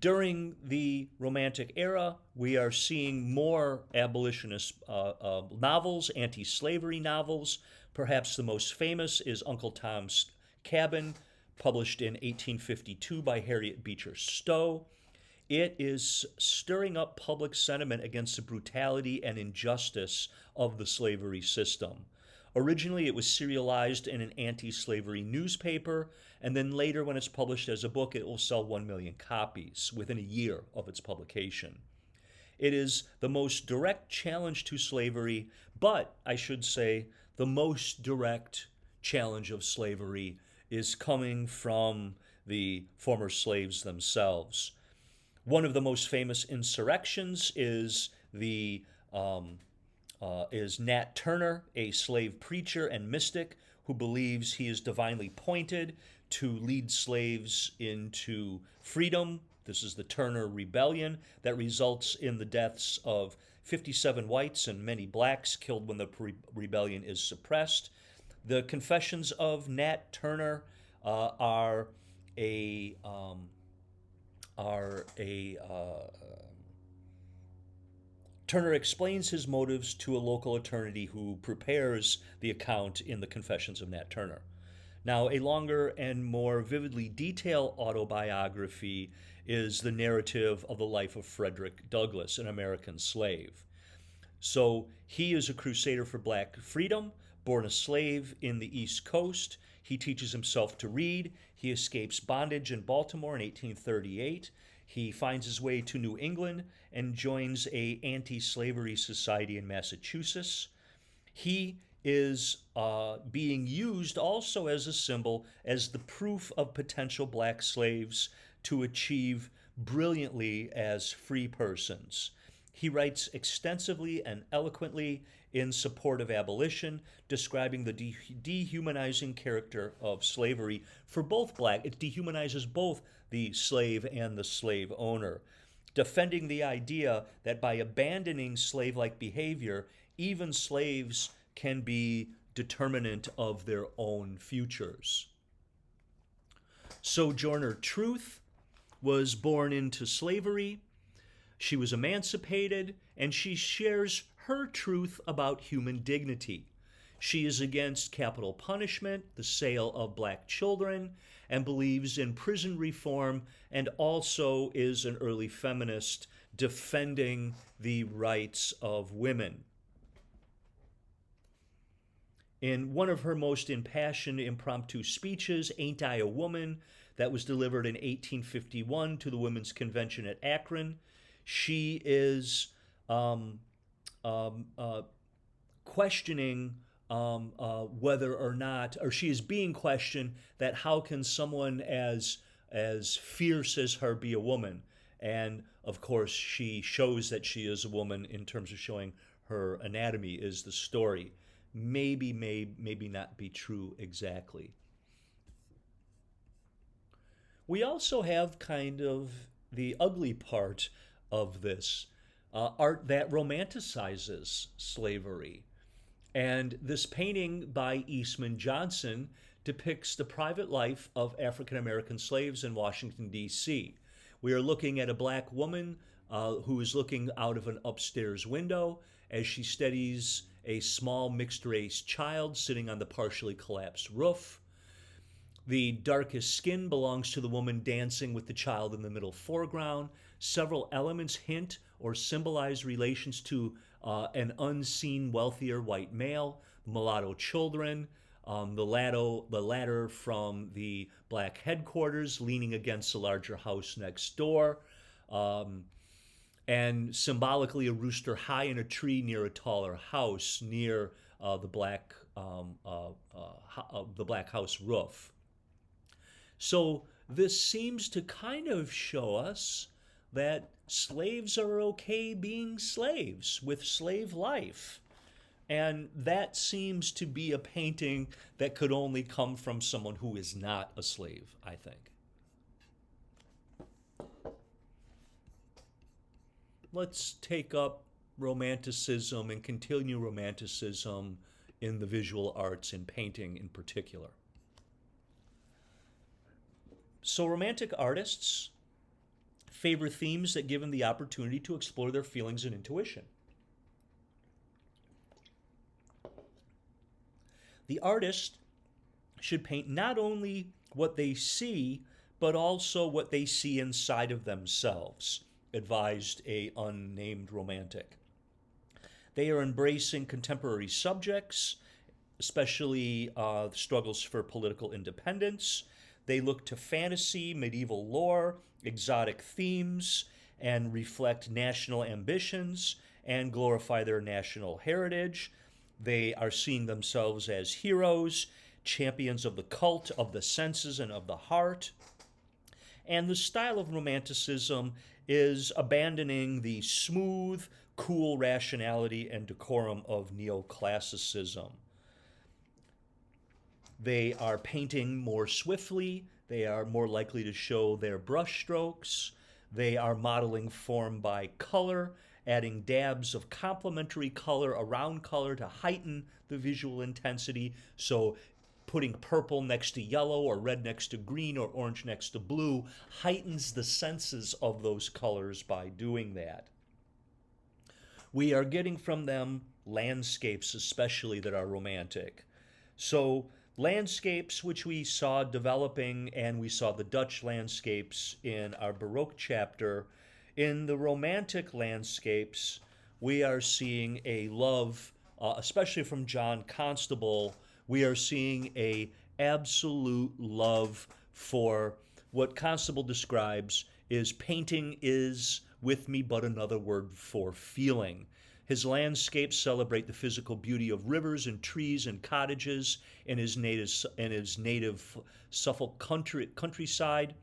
during the Romantic era, we are seeing more abolitionist novels, anti-slavery novels. Perhaps the most famous is Uncle Tom's Cabin, published in 1852 by Harriet Beecher Stowe. It is stirring up public sentiment against the brutality and injustice of the slavery system. Originally, it was serialized in an anti-slavery newspaper, and then later, when it's published as a book, it will sell 1 million copies within a year of its publication. It is the most direct challenge to slavery, but I should say the most direct challenge of slavery is coming from the former slaves themselves. One of the most famous insurrections is Nat Turner, a slave preacher and mystic who believes he is divinely appointed to lead slaves into freedom. This is the Turner Rebellion that results in the deaths of 57 whites and many blacks killed when the rebellion is suppressed. The Confessions of Nat Turner are a Turner explains his motives to a local attorney who prepares the account in the Confessions of Nat Turner. Now, a longer and more vividly detailed autobiography is the narrative of the life of Frederick Douglass, an American slave. So he is a crusader for black freedom, born a slave in the East Coast. He teaches himself to read. He escapes bondage in Baltimore in 1838. He finds his way to New England and joins a anti-slavery society in Massachusetts. He is being used also as a symbol, as the proof of potential black slaves to achieve brilliantly as free persons. He writes extensively and eloquently in support of abolition, describing the dehumanizing character of slavery for both black. It dehumanizes both the slave and the slave owner, defending the idea that by abandoning slave-like behavior, even slaves can be determinant of their own futures. Sojourner Truth was born into slavery. She was emancipated, and she shares her truth about human dignity. She is against capital punishment, the sale of black children, and believes in prison reform, and also is an early feminist defending the rights of women. In one of her most impassioned impromptu speeches, Ain't I a Woman, that was delivered in 1851 to the Women's Convention at Akron, she is questioning whether or not, or she is being questioned that how can someone as fierce as her be a woman? And of course, she shows that she is a woman in terms of showing her anatomy is the story. Maybe not be true exactly. We also have kind of the ugly part of this art that romanticizes slavery. And this painting by Eastman Johnson depicts the private life of African American slaves in Washington, D.C. We are looking at a black woman who is looking out of an upstairs window as she studies a small mixed race child sitting on the partially collapsed roof. The darkest skin belongs to the woman dancing with the child in the middle foreground. Several elements hint or symbolize relations to an unseen wealthier white male, mulatto children, the latter from the black headquarters leaning against a larger house next door, and symbolically a rooster high in a tree near a taller house near the black house roof. So this seems to kind of show us that slaves are okay being slaves with slave life. And that seems to be a painting that could only come from someone who is not a slave, I think. Let's take up Romanticism and continue Romanticism in the visual arts and painting in particular. So Romantic artists favor themes that give them the opportunity to explore their feelings and intuition. The artist should paint not only what they see, but also what they see inside of themselves, advised a unnamed romantic. They are embracing contemporary subjects, especially struggles for political independence. They look to fantasy, medieval lore, exotic themes, and reflect national ambitions and glorify their national heritage. They are seeing themselves as heroes, champions of the cult of the senses and of the heart. And the style of Romanticism is abandoning the smooth, cool rationality and decorum of neoclassicism. They are painting more swiftly. They are more likely to show their brushstrokes. They are modeling form by color, adding dabs of complementary color around color to heighten the visual intensity. So putting purple next to yellow or red next to green or orange next to blue heightens the senses of those colors by doing that. We are getting from them landscapes especially that are romantic. So landscapes which we saw developing, and we saw the Dutch landscapes in our Baroque chapter. In the Romantic landscapes, we are seeing a love, especially from John Constable, we are seeing a absolute love for what Constable describes is painting is, with me, but another word for feeling. His landscapes celebrate the physical beauty of rivers and trees and cottages in his native Suffolk countryside,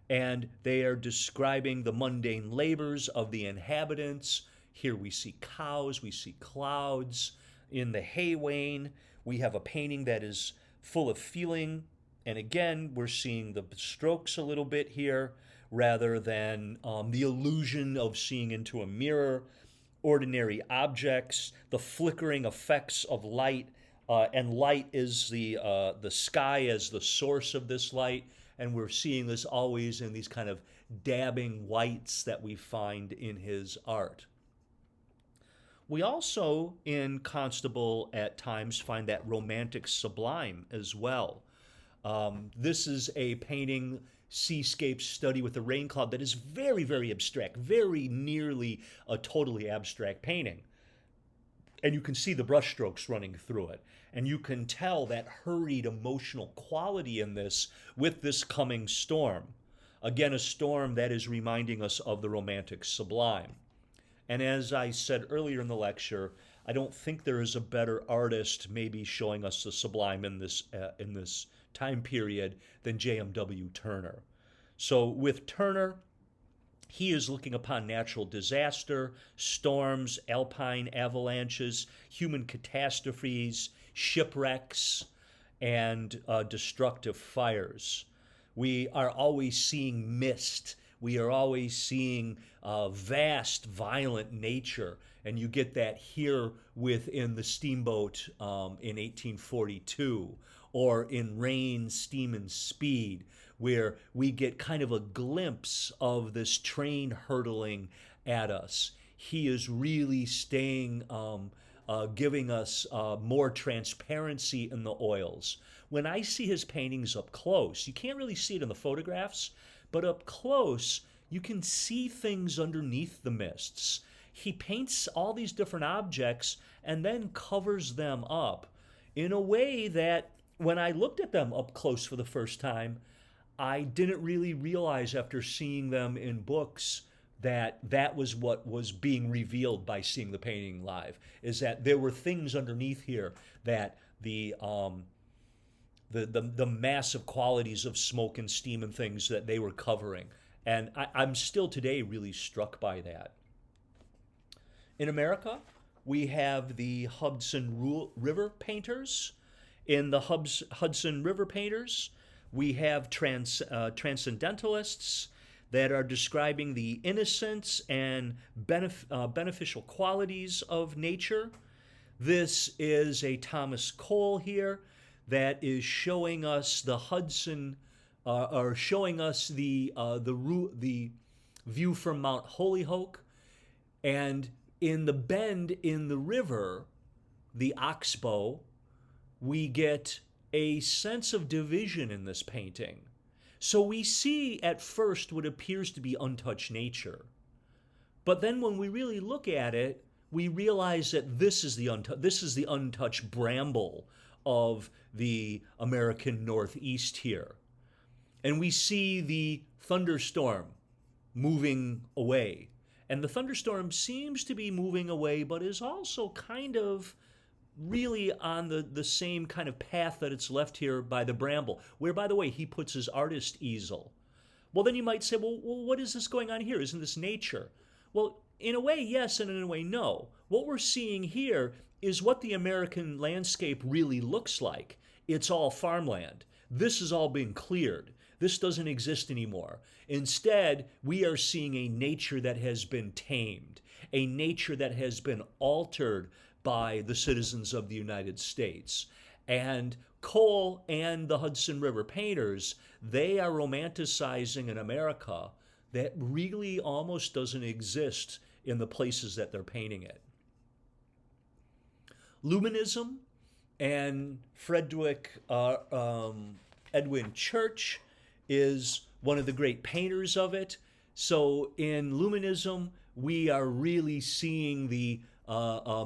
and they are describing the mundane labors of the inhabitants. Here we see cows, we see clouds. In the Haywain, we have a painting that is full of feeling, and again, we're seeing the strokes a little bit here rather than the illusion of seeing into a mirror. Ordinary objects, the flickering effects of light, and light is the sky as the source of this light, and we're seeing this always in these kind of dabbing whites that we find in his art. We also, in Constable, at times find that romantic sublime as well. This is a painting, seascape study with a rain cloud, that is very, very abstract, very nearly a totally abstract painting. And you can see the brushstrokes running through it. And you can tell that hurried emotional quality in this with this coming storm. Again, a storm that is reminding us of the romantic sublime. And as I said earlier in the lecture, I don't think there is a better artist maybe showing us the sublime in this time period than J.M.W. Turner. So with Turner, he is looking upon natural disaster, storms, alpine avalanches, human catastrophes, shipwrecks, and destructive fires. We are always seeing mist. We are always seeing vast, violent nature. And you get that here within the steamboat in 1842, or in Rain, Steam, and Speed, where we get kind of a glimpse of this train hurtling at us. He is really giving us more transparency in the oils. When I see his paintings up close, you can't really see it in the photographs, but up close, you can see things underneath the mists. He paints all these different objects and then covers them up in a way that when I looked at them up close for the first time, I didn't really realize after seeing them in books that that was what was being revealed by seeing the painting live, is that there were things underneath here that the massive qualities of smoke and steam and things that they were covering. And I'm still today really struck by that. In America, we have the Hudson River painters. In the Hudson River painters, we have transcendentalists that are describing the innocence and beneficial qualities of nature. This is a Thomas Cole here that is showing us the Hudson, or showing us the view from Mount Holyoke, and in the bend in the river, the Oxbow, we get a sense of division in this painting. So we see at first what appears to be untouched nature. But then when we really look at it, we realize that this is the untouched bramble of the American Northeast here. And we see the thunderstorm moving away. And the thunderstorm seems to be moving away, but is also kind of really on the same kind of path that it's left here by the bramble, where, by the way, he puts his artist easel. Well, then you might say, well, what is this going on here? Isn't this nature? Well, in a way, yes, and in a way, no. What we're seeing here is what the American landscape really looks like. It's all farmland. This is all being cleared. This doesn't exist anymore. Instead, we are seeing a nature that has been tamed, a nature that has been altered by the citizens of the United States. And Cole and the Hudson River painters, they are romanticizing an America that really almost doesn't exist in the places that they're painting it. Luminism And Frederick Edwin Church is one of the great painters of it. So in Luminism, we are really seeing the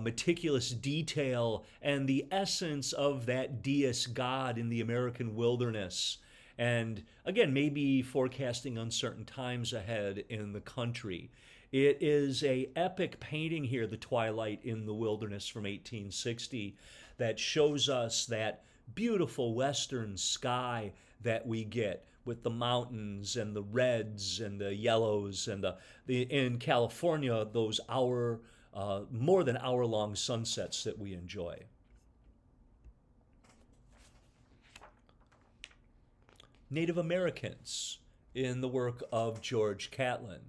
meticulous detail and the essence of that deist God in the American wilderness. And again, maybe forecasting uncertain times ahead in the country. It is a epic painting here, The Twilight in the Wilderness from 1860, that shows us that beautiful western sky that we get with the mountains and the reds and the yellows and the in California, those more than hour-long sunsets that we enjoy. Native Americans in the work of George Catlin.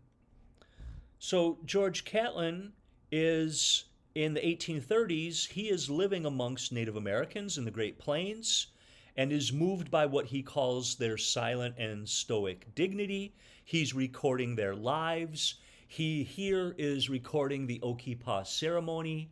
So George Catlin is in the 1830s, he is living amongst Native Americans in the Great Plains and is moved by what he calls their silent and stoic dignity. He's recording their lives. He here is recording the Okipa ceremony.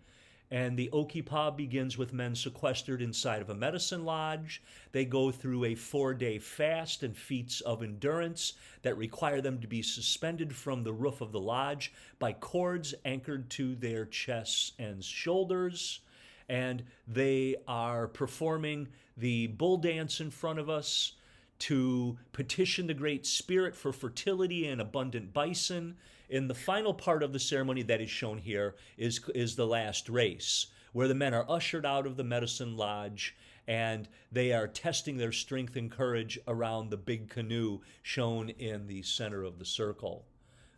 And the Okipa begins with men sequestered inside of a medicine lodge. They go through a 4-day fast and feats of endurance that require them to be suspended from the roof of the lodge by cords anchored to their chests and shoulders. And they are performing the bull dance in front of us to petition the Great Spirit for fertility and abundant bison. In the final part of the ceremony that is shown here is the last race, where the men are ushered out of the medicine lodge and they are testing their strength and courage around the big canoe shown in the center of the circle.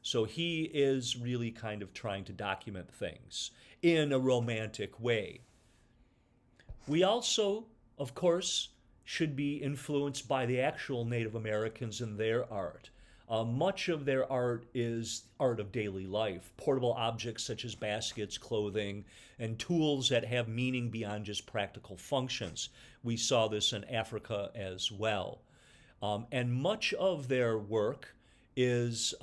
So he is really kind of trying to document things in a romantic way. We also, of course, should be influenced by the actual Native Americans and their art. Much of their art is art of daily life, portable objects such as baskets, clothing, and tools that have meaning beyond just practical functions. We saw this in Africa as well. And much of their work is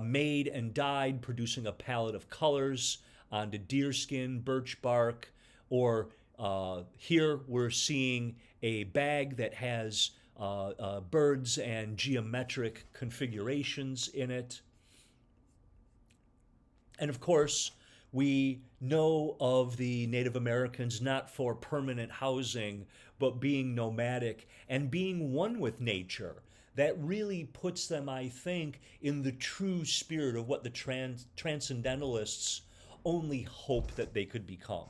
made and dyed, producing a palette of colors onto deerskin, birch bark, or here we're seeing a bag that has birds and geometric configurations in it. And of course, we know of the Native Americans not for permanent housing, but being nomadic and being one with nature. That really puts them, I think, in the true spirit of what the transcendentalists only hope that they could become.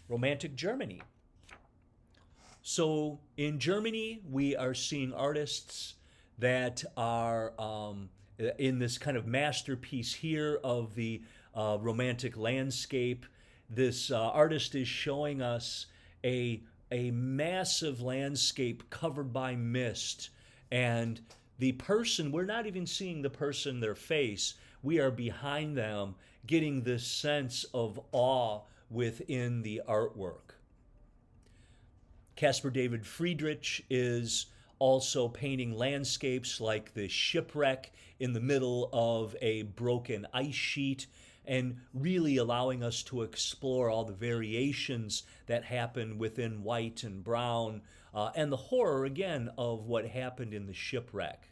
Romantic Germany. So in Germany, we are seeing artists that are in this kind of masterpiece here of the romantic landscape. This artist is showing us a massive landscape covered by mist. And the person, we're not even seeing the person, their face. We are behind them, getting this sense of awe within the artwork. Caspar David Friedrich is also painting landscapes like the shipwreck in the middle of a broken ice sheet, and really allowing us to explore all the variations that happen within white and brown, and the horror, again, of what happened in the shipwreck.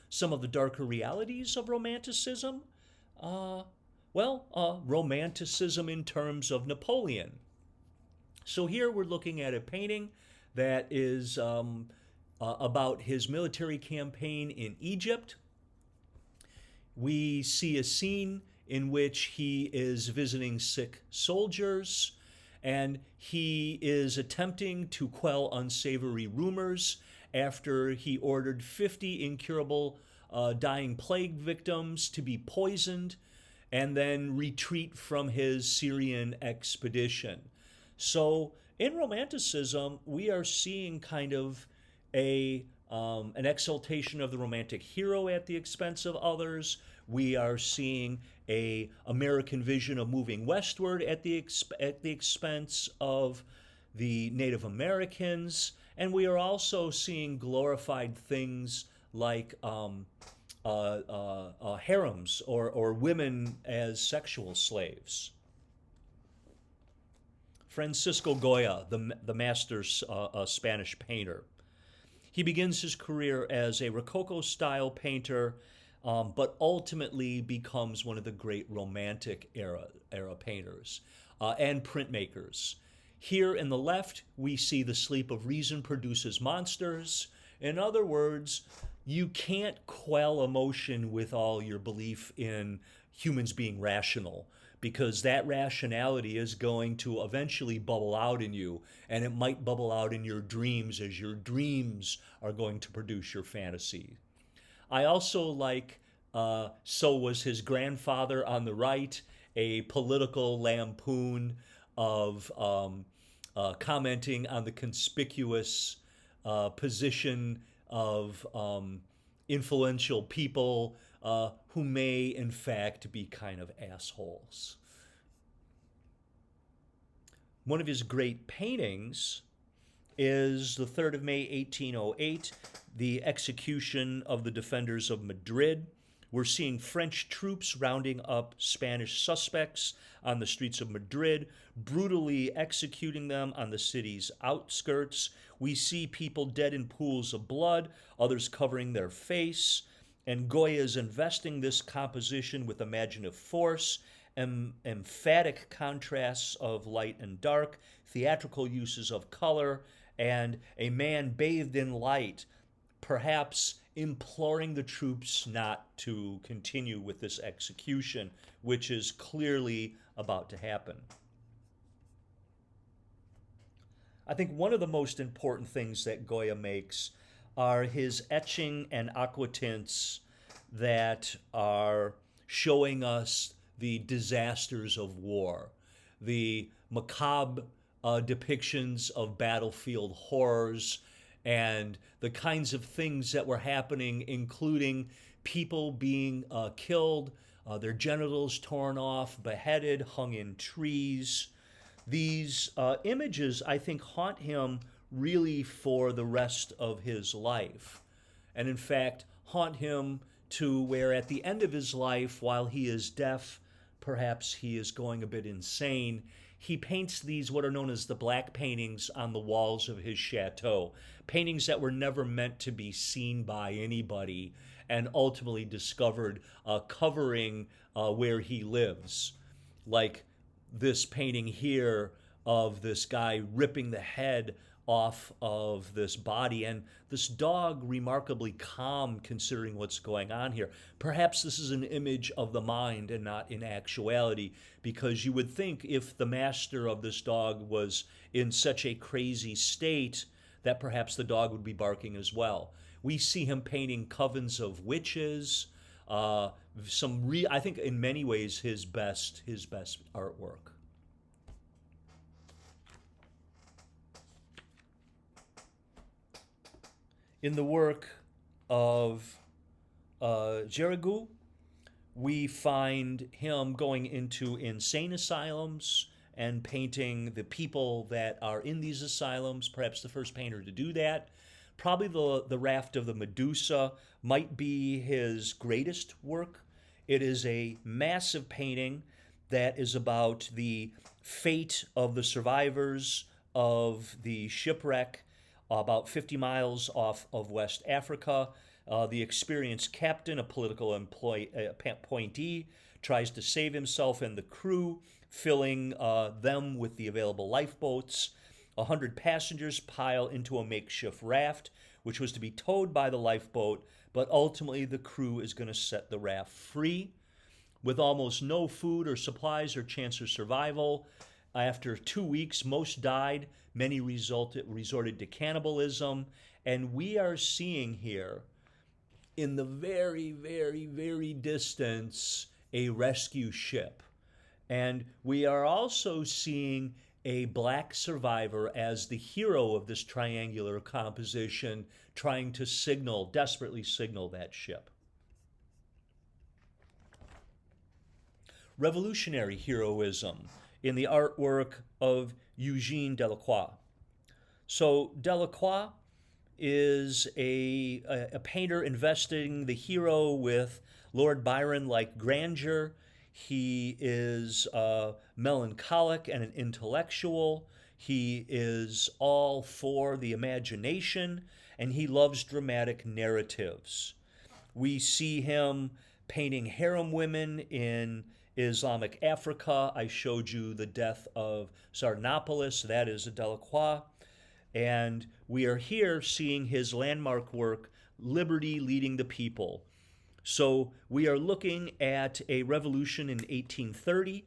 Some of the darker realities of Romanticism? Romanticism in terms of Napoleon. So here we're looking at a painting that is about his military campaign in Egypt. We see a scene in which he is visiting sick soldiers, and he is attempting to quell unsavory rumors after he ordered 50 incurable dying plague victims to be poisoned and then retreat from his Syrian expedition. So in Romanticism, we are seeing kind of an exaltation of the romantic hero at the expense of others. We are seeing an American vision of moving westward at the expense of the Native Americans. And we are also seeing glorified things like harems or women as sexual slaves. Francisco Goya, the master Spanish painter. He begins his career as a Rococo-style painter, but ultimately becomes one of the great Romantic era painters and printmakers. Here in the left, we see the sleep of reason produces monsters. In other words, you can't quell emotion with all your belief in humans being rational, because that rationality is going to eventually bubble out in you, and it might bubble out in your dreams as your dreams are going to produce your fantasy. I also like So Was His Grandfather on the right, a political lampoon of commenting on the conspicuous position of influential people who may, in fact, be kind of assholes. One of his great paintings is the 3rd of May, 1808, the execution of the defenders of Madrid. We're seeing French troops rounding up Spanish suspects on the streets of Madrid, brutally executing them on the city's outskirts. We see people dead in pools of blood, others covering their face. And Goya is investing this composition with imaginative force, emphatic contrasts of light and dark, theatrical uses of color, and a man bathed in light, perhaps imploring the troops not to continue with this execution, which is clearly about to happen. I think one of the most important things that Goya makes are his etching and aquatints that are showing us the disasters of war, the macabre depictions of battlefield horrors, and the kinds of things that were happening, including people being killed, their genitals torn off, beheaded, hung in trees. These images, I think, haunt him really for the rest of his life. And in fact, haunt him to where at the end of his life, while he is deaf, perhaps he is going a bit insane, he paints these, what are known as the black paintings, on the walls of his chateau. Paintings that were never meant to be seen by anybody and ultimately discovered covering where he lives. Like this painting here of this guy ripping the head off of this body, and this dog remarkably calm considering what's going on here. Perhaps this is an image of the mind and not in actuality, because you would think if the master of this dog was in such a crazy state that perhaps the dog would be barking as well. We see him painting covens of witches, I think in many ways his best artwork. In the work of Jerigu, we find him going into insane asylums and painting the people that are in these asylums, perhaps the first painter to do that. Probably the Raft of the Medusa might be his greatest work. It is a massive painting that is about the fate of the survivors of the shipwreck about 50 miles off of West Africa. The experienced captain, a political appointee, tries to save himself and the crew, filling them with the available lifeboats. 100 passengers pile into a makeshift raft, which was to be towed by the lifeboat, but ultimately the crew is going to set the raft free. With almost no food or supplies or chance of survival, after 2 weeks, most died. Many resorted to cannibalism. And we are seeing here, in the very, very, very distance, a rescue ship. And we are also seeing a black survivor as the hero of this triangular composition, trying to desperately signal that ship. Revolutionary heroism in the artwork of Eugene Delacroix. So Delacroix is a painter investing the hero with Lord Byron like grandeur. He is melancholic and an intellectual. He is all for the imagination, and he loves dramatic narratives. We see him painting harem women in Islamic Africa. I showed you the death of Sardanapalus, that is a Delacroix. And we are here seeing his landmark work, Liberty Leading the People. So we are looking at a revolution in 1830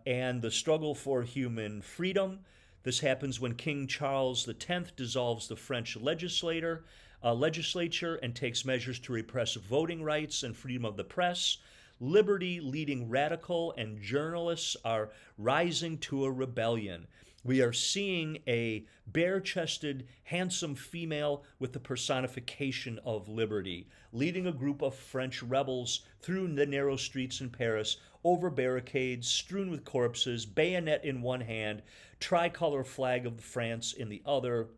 and the struggle for human freedom. This happens when King Charles X dissolves the French legislature and takes measures to repress voting rights and freedom of the press. Liberty leading radical and journalists are rising to a rebellion. We are seeing a bare-chested, handsome female with the personification of liberty, leading a group of French rebels through the narrow streets in Paris, over barricades strewn with corpses, bayonet in one hand, tricolor flag of France in the other.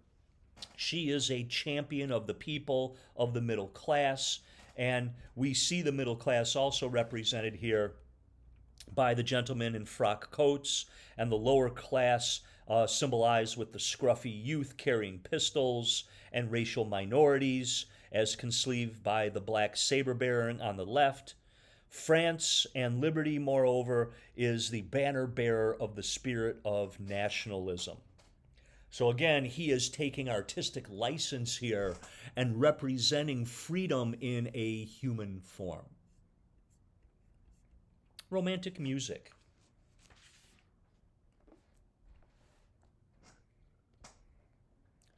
She is a champion of the people, of the middle class, and we see the middle class also represented here by the gentlemen in frock coats, and the lower class symbolized with the scruffy youth carrying pistols, and racial minorities as conceived by the black saber bearer on the left. France and liberty, moreover, is the banner bearer of the spirit of nationalism. So again, he is taking artistic license here and representing freedom in a human form. Romantic music.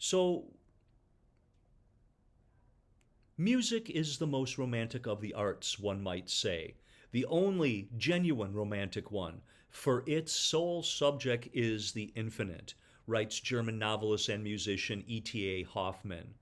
So, music is the most romantic of the arts, one might say, the only genuine romantic one, for its sole subject is the infinite, writes German novelist and musician E.T.A. Hoffmann.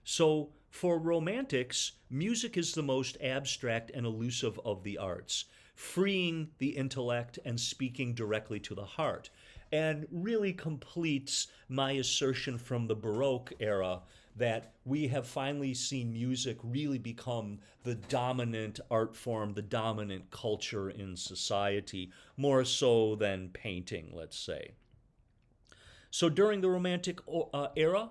So, for romantics, music is the most abstract and elusive of the arts, freeing the intellect and speaking directly to the heart, and really completes my assertion from the Baroque era that we have finally seen music really become the dominant art form, the dominant culture in society, more so than painting, let's say. So during the Romantic era,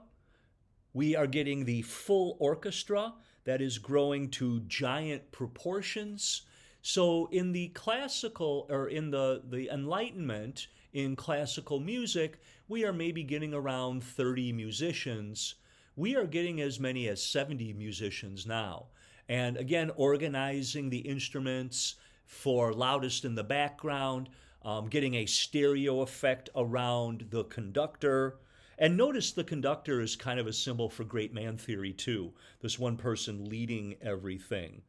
we are getting the full orchestra that is growing to giant proportions. So in the classical, or in the Enlightenment, in classical music, we are maybe getting around 30 musicians. We are getting as many as 70 musicians now. And again, organizing the instruments for loudest in the background, getting a stereo effect around the conductor. And notice the conductor is kind of a symbol for great man theory too, this one person leading everything.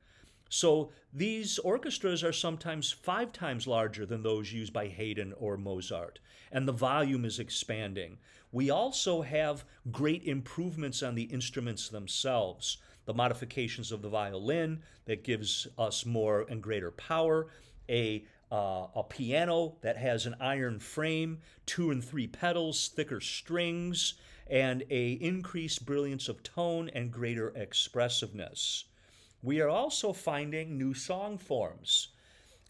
So these orchestras are sometimes 5 times larger than those used by Haydn or Mozart, and the volume is expanding. We also have great improvements on the instruments themselves. The modifications of the violin that gives us more and greater power, a piano that has an iron frame, 2 and 3 pedals, thicker strings, and a increased brilliance of tone and greater expressiveness. We are also finding new song forms,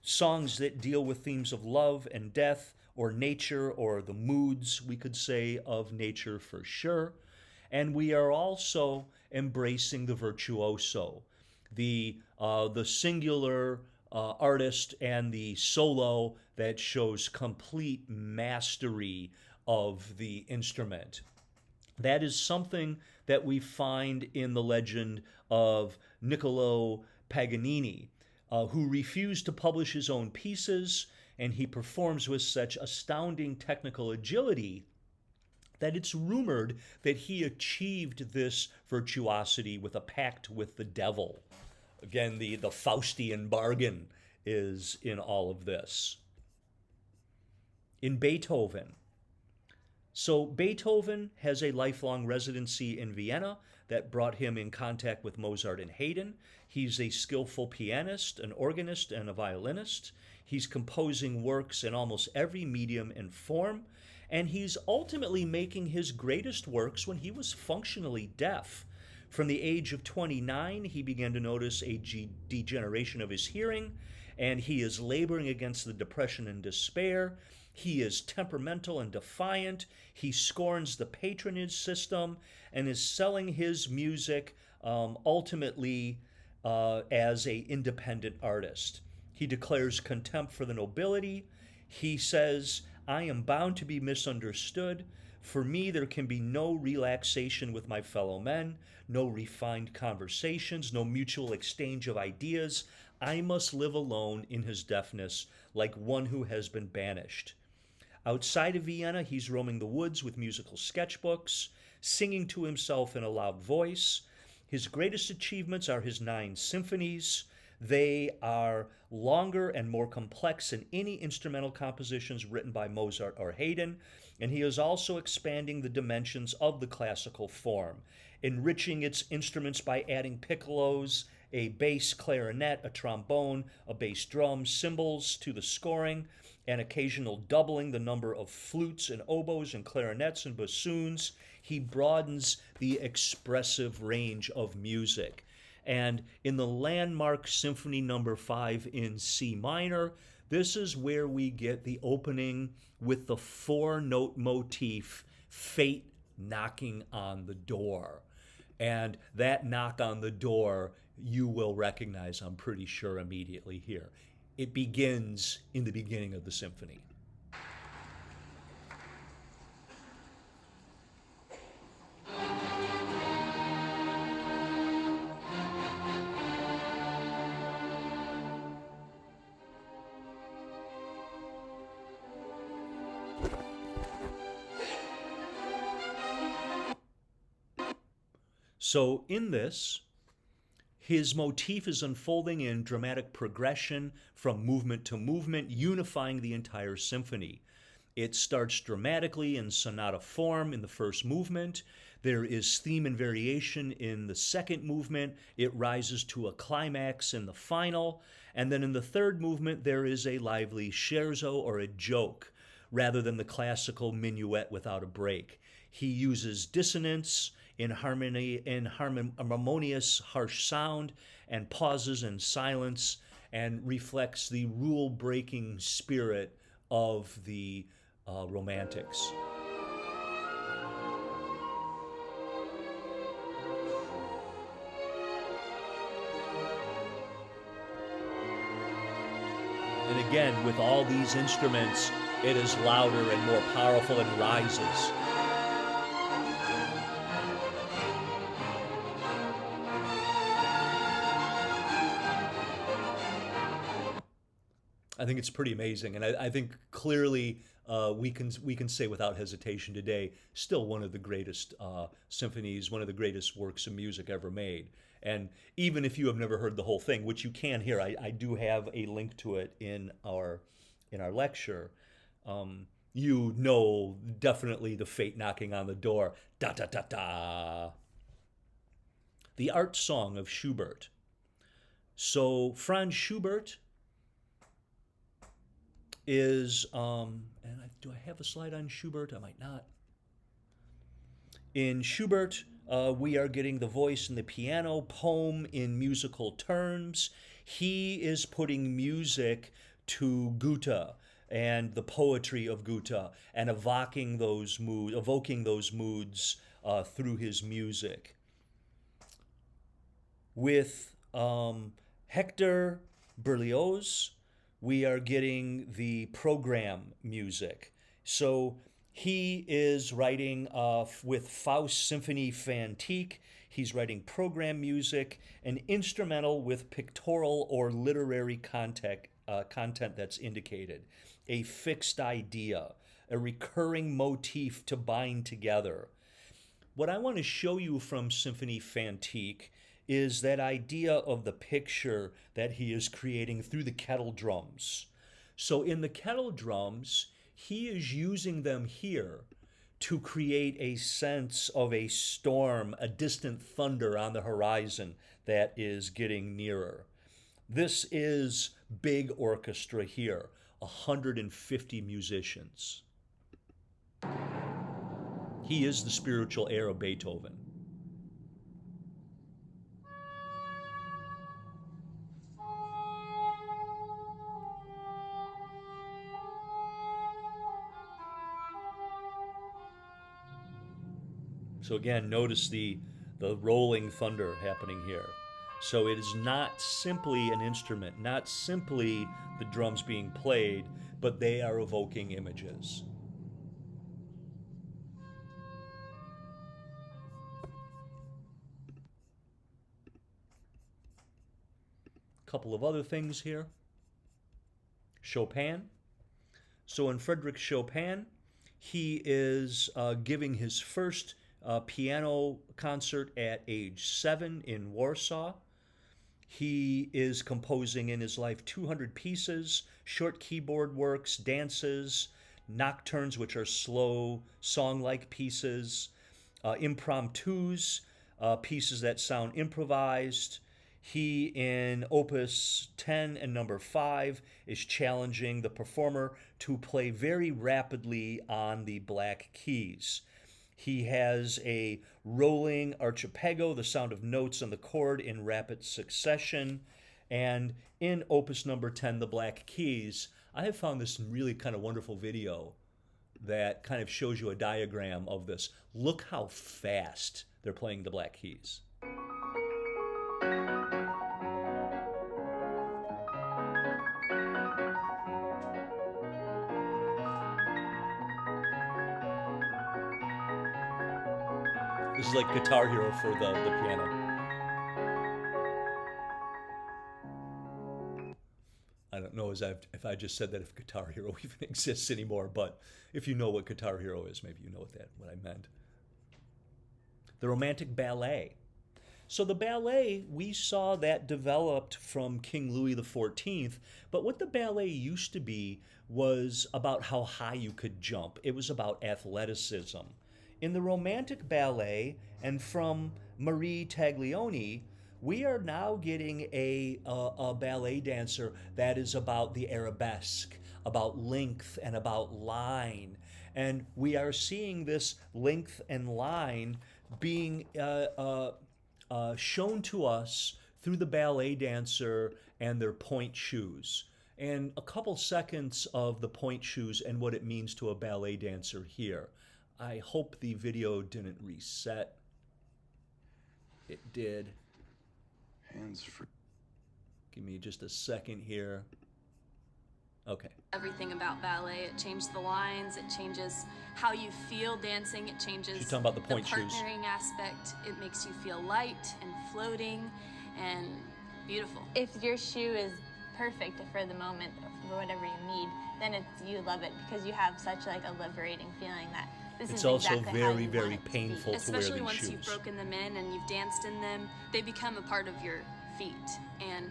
songs that deal with themes of love and death, or nature, or the moods, we could say, of nature for sure. And we are also embracing the virtuoso, the singular artist and the solo that shows complete mastery of the instrument. That is something that we find in the legend of Niccolo Paganini, who refused to publish his own pieces, and he performs with such astounding technical agility that it's rumored that he achieved this virtuosity with a pact with the devil. Again, the Faustian bargain is in all of this. In Beethoven. So Beethoven has a lifelong residency in Vienna that brought him in contact with Mozart and Haydn. He's a skillful pianist, an organist, and a violinist. He's composing works in almost every medium and form, And he's ultimately making his greatest works when he was functionally deaf. From the age of 29, he began to notice a degeneration of his hearing, and he is laboring against the depression and despair. He is temperamental and defiant. He scorns the patronage system and is selling his music ultimately as a independent artist. He declares contempt for the nobility. He says, I am bound to be misunderstood. For me, there can be no relaxation with my fellow men, no refined conversations, no mutual exchange of ideas. I must live alone in his deafness, like one who has been banished. Outside of Vienna, he's roaming the woods with musical sketchbooks, singing to himself in a loud voice. His greatest achievements are his 9 symphonies. They are longer and more complex than any instrumental compositions written by Mozart or Haydn, and he is also expanding the dimensions of the classical form, enriching its instruments by adding piccolos, a bass clarinet, a trombone, a bass drum, cymbals to the scoring, and occasional doubling the number of flutes and oboes and clarinets and bassoons. He broadens the expressive range of music. And in the landmark Symphony Number 5 in C minor, this is where we get the opening with the 4-note motif, Fate knocking on the door. And that knock on the door you will recognize, I'm pretty sure, immediately here. It begins in the beginning of the symphony. So in this, his motif is unfolding in dramatic progression from movement to movement, unifying the entire symphony. It starts dramatically in sonata form in the first movement. There is theme and variation in the second movement. It rises to a climax in the final. And then in the third movement, there is a lively scherzo or a joke rather than the classical minuet without a break. He uses dissonance in harmonious, harsh sound, and pauses and silence, and reflects the rule-breaking spirit of the Romantics. And again, with all these instruments, it is louder and more powerful and rises. I think it's pretty amazing, and I think clearly we can say without hesitation today, still one of the greatest symphonies, one of the greatest works of music ever made. And even if you have never heard the whole thing, which you can hear, I do have a link to it in our lecture. You know definitely the fate knocking on the door, da da da da. The art song of Schubert. So Franz Schubert is, do I have a slide on Schubert? I might not. In Schubert, we are getting the voice and the piano, poem in musical terms. He is putting music to Goethe and the poetry of Goethe and evoking those moods through his music. With Hector Berlioz, we are getting the program music. So he is writing with Faust Symphony Fantique. He's writing program music, an instrumental with pictorial or literary content that's indicated, a fixed idea, a recurring motif to bind together. What I want to show you from Symphony Fantique is that idea of the picture that he is creating through the kettle drums. So in the kettle drums, he is using them here to create a sense of a storm, a distant thunder on the horizon that is getting nearer. This is big orchestra here, 150 musicians. He is the spiritual heir of Beethoven. So again, notice the rolling thunder happening here. So it is not simply an instrument, not simply the drums being played, but they are evoking images. A couple of other things here. Chopin. So in Frédéric Chopin, he is giving his first piano concert at age 7 in Warsaw. He is composing in his life 200 pieces, short keyboard works, dances, nocturnes, which are slow, song-like pieces, impromptus, pieces that sound improvised. He, in Opus 10 and number 5, is challenging the performer to play very rapidly on the black keys. He has a rolling archipelago, the sound of notes on the chord in rapid succession. And in Opus number 10, the black keys, I have found this really kind of wonderful video that kind of shows you a diagram of this. Look how fast they're playing the black keys. This is like Guitar Hero for the piano. I don't know if I just said that if Guitar Hero even exists anymore, but if you know what Guitar Hero is, maybe you know what I meant. The Romantic Ballet. So the ballet, we saw that developed from King Louis XIV, but what the ballet used to be was about how high you could jump. It was about athleticism. In the Romantic Ballet, and from Marie Taglioni, we are now getting a ballet dancer that is about the arabesque, about length and about line. And we are seeing this length and line being shown to us through the ballet dancer and their point shoes. And a couple seconds of the point shoes and what it means to a ballet dancer here. I hope the video didn't reset. It did. Hands free. Give me just a second here. Okay. Everything about ballet, it changed the lines, it changes how you feel dancing, it changes She's talking about the point the shoes. partnering aspect. It makes you feel light and floating and beautiful. If your shoe is perfect for the moment, for whatever you need, then you love it because you have such like a liberating feeling that this It's is also exactly very, how you very want it to be. painful to wear Especially these once shoes. you've broken them in and you've danced in them, they become a part of your feet and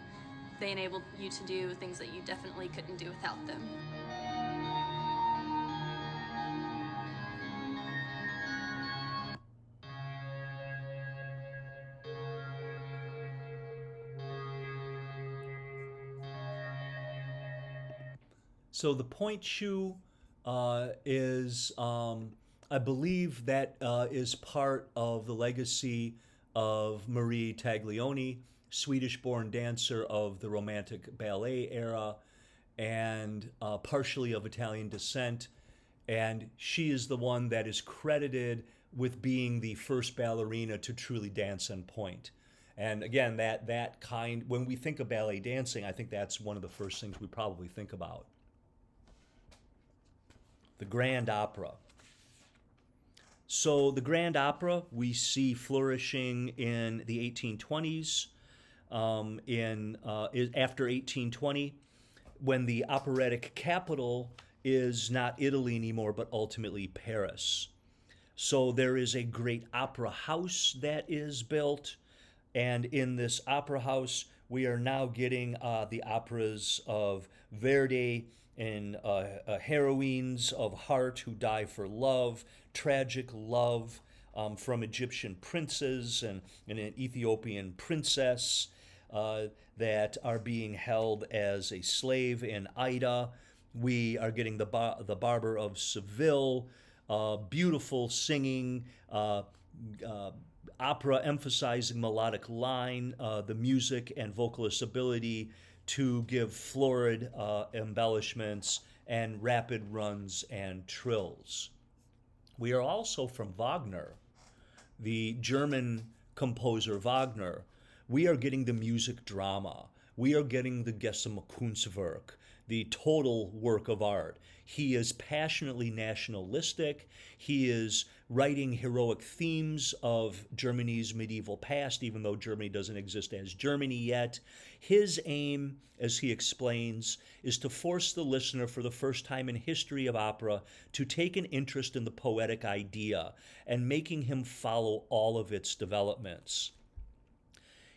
they enable you to do things that you definitely couldn't do without them. So the point shoe is, I believe that is part of the legacy of Marie Taglioni, Swedish-born dancer of the Romantic Ballet era, and partially of Italian descent. And she is the one that is credited with being the first ballerina to truly dance on point. And again, that kind, when we think of ballet dancing, I think that's one of the first things we probably think about. The Grand Opera. So the Grand Opera we see flourishing in the 1820s, after 1820, when the operatic capital is not Italy anymore, but ultimately Paris. So there is a great opera house that is built, and in this opera house, we are now getting the operas of Verdi and heroines of heart who die for love, tragic love from Egyptian princes and an Ethiopian princess that are being held as a slave in Aida. We are getting the Barber of Seville, beautiful singing, opera emphasizing melodic line, the music and vocalist ability to give florid embellishments and rapid runs and trills. We are also from Wagner, the German composer Wagner. We are getting the music drama. We are getting the Gesamtkunstwerk, the total work of art. He is passionately nationalistic. He is writing heroic themes of Germany's medieval past, even though Germany doesn't exist as Germany yet. His aim, as he explains, is to force the listener for the first time in history of opera to take an interest in the poetic idea and making him follow all of its developments.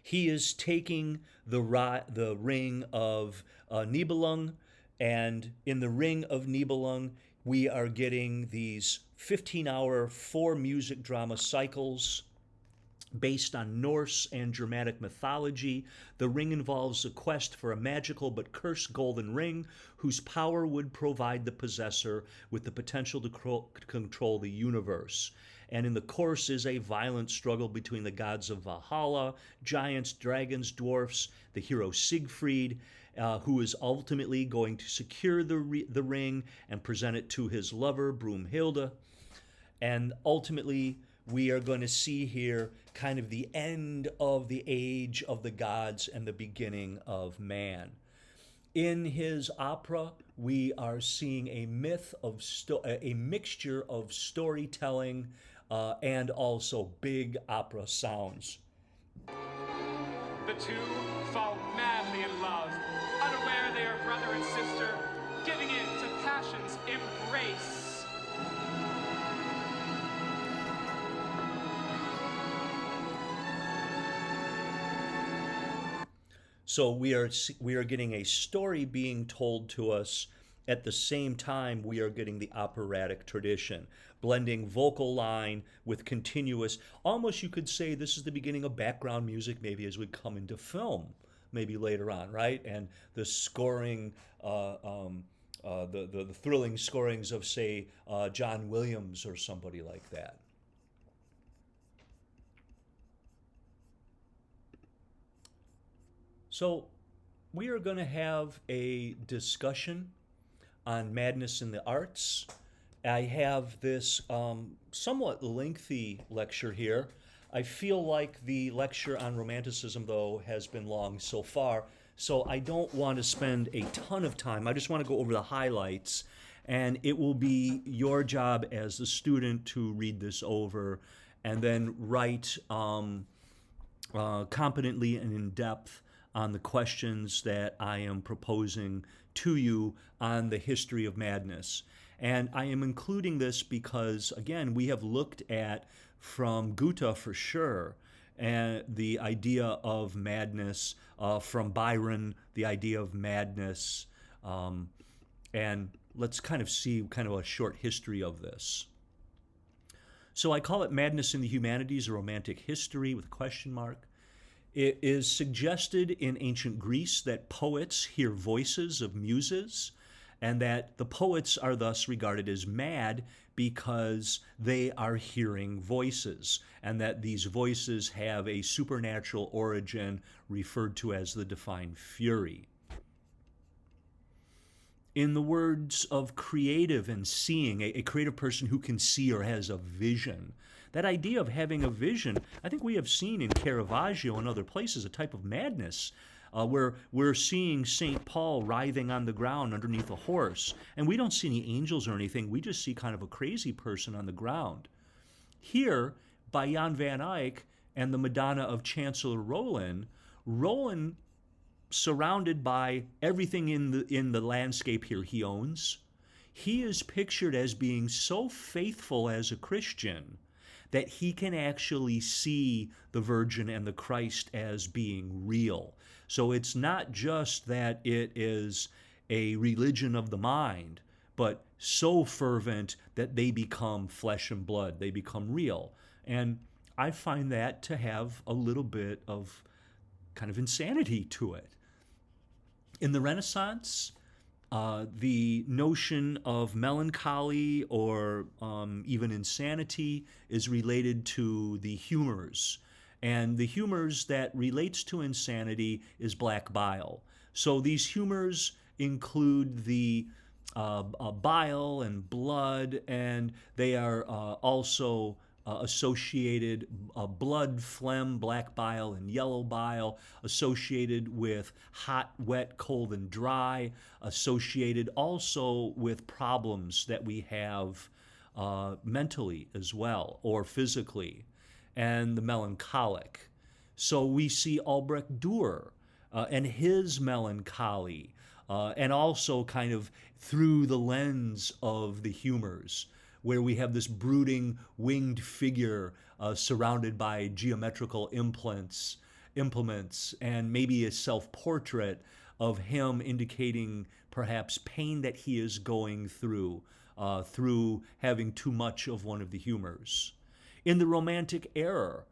He is taking the ring of Nibelung, and in the ring of Nibelung, we are getting these 15-hour, 4 music drama cycles based on Norse and Germanic mythology. The ring involves a quest for a magical but cursed golden ring whose power would provide the possessor with the potential to control the universe. And in the course is a violent struggle between the gods of Valhalla, giants, dragons, dwarfs, the hero Siegfried, who is ultimately going to secure the ring and present it to his lover, Broomhilda. And ultimately, we are going to see here kind of the end of the age of the gods and the beginning of man. In his opera, we are seeing a a mixture of storytelling and also big opera sounds. The two fall madly in love, unaware they are brother and sister, giving in to passion's embrace. So we are getting a story being told to us. At the same time, we are getting the operatic tradition, blending vocal line with continuous, almost you could say this is the beginning of background music, maybe as we come into film, maybe later on, right? And the scoring, the thrilling scorings of, say, John Williams or somebody like that. So we are going to have a discussion on madness in the arts. I have this somewhat lengthy lecture here. I feel like the lecture on Romanticism, though, has been long so far, so I don't want to spend a ton of time. I just want to go over the highlights, and it will be your job as the student to read this over and then write competently and in depth on the questions that I am proposing to you on the history of madness. And I am including this because, again, we have looked at, from Goethe for sure, and the idea of madness, from Byron, the idea of madness, and let's kind of see kind of a short history of this. So I call it Madness in the Humanities, a Romantic History with a question mark. It is suggested in ancient Greece that poets hear voices of muses, and that the poets are thus regarded as mad because they are hearing voices, and that these voices have a supernatural origin referred to as the divine fury. In the words of creative and seeing, a creative person who can see or has a vision, that idea of having a vision, I think we have seen in Caravaggio and other places a type of madness where we're seeing St. Paul writhing on the ground underneath a horse, and we don't see any angels or anything. We just see kind of a crazy person on the ground. Here, by Jan van Eyck and the Madonna of Chancellor Roland, surrounded by everything in the landscape here he owns, he is pictured as being so faithful as a Christian that he can actually see the Virgin and the Christ as being real. So it's not just that it is a religion of the mind, but so fervent that they become flesh and blood, they become real. And I find that to have a little bit of kind of insanity to it. In the Renaissance, The notion of melancholy or even insanity is related to the humors. And the humors that relates to insanity is black bile. So these humors include the bile and blood, and they are also associated blood, phlegm, black bile, and yellow bile, associated with hot, wet, cold, and dry, associated also with problems that we have mentally as well, or physically, and the melancholic. So we see Albrecht Dürer and his melancholy, and also kind of through the lens of the humors, where we have this brooding winged figure surrounded by geometrical implements, and maybe a self-portrait of him indicating perhaps pain that he is going through having too much of one of the humors. In the Romantic era,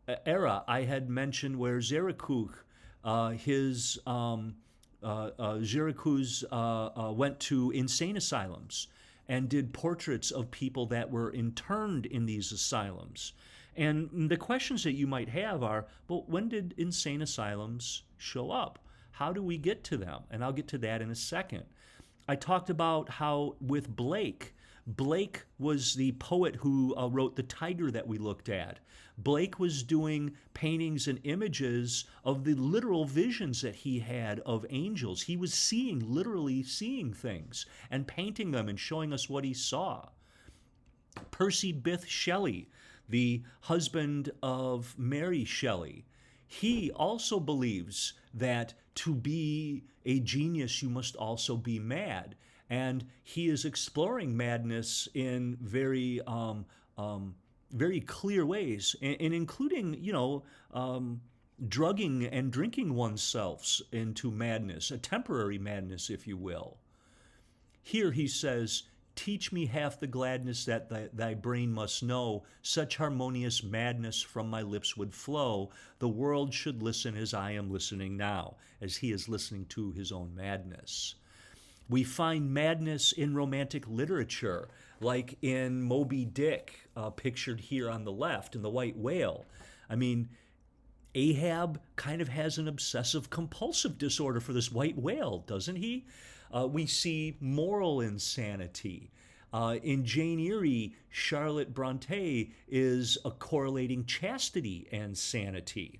I had mentioned where Zaragoza, went to insane asylums and did portraits of people that were interned in these asylums. And the questions that you might have are, well, when did insane asylums show up? How do we get to them? And I'll get to that in a second. I talked about how with Blake was the poet who wrote The Tiger that we looked at. Blake was doing paintings and images of the literal visions that he had of angels. He was literally seeing things and painting them and showing us what he saw. Percy Bysshe Shelley, the husband of Mary Shelley, he also believes that to be a genius, you must also be mad. And he is exploring madness in very, very clear ways, and including, drugging and drinking oneself into madness, a temporary madness, if you will. Here he says, "Teach me half the gladness that thy brain must know. Such harmonious madness from my lips would flow. The world should listen as I am listening now," as he is listening to his own madness. We find madness in romantic literature, like in Moby Dick, pictured here on the left, in The White Whale. I mean, Ahab kind of has an obsessive-compulsive disorder for this white whale, doesn't he? We see moral insanity. In Jane Eyre, Charlotte Bronte is correlating chastity and sanity.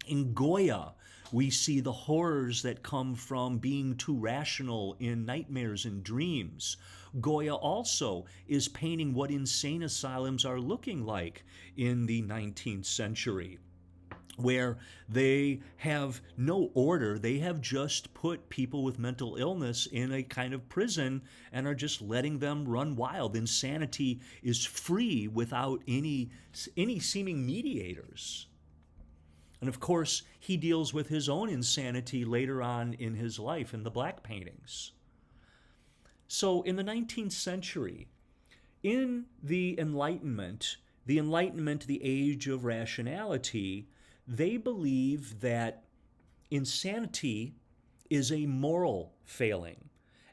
In Goya, we see the horrors that come from being too rational in nightmares and dreams. Goya also is painting what insane asylums are looking like in the 19th century, where they have no order. They have just put people with mental illness in a kind of prison and are just letting them run wild. Insanity is free without any seeming mediators. And of course, he deals with his own insanity later on in his life in the black paintings. So in the 19th century, in the Enlightenment, the age of rationality, they believe that insanity is a moral failing,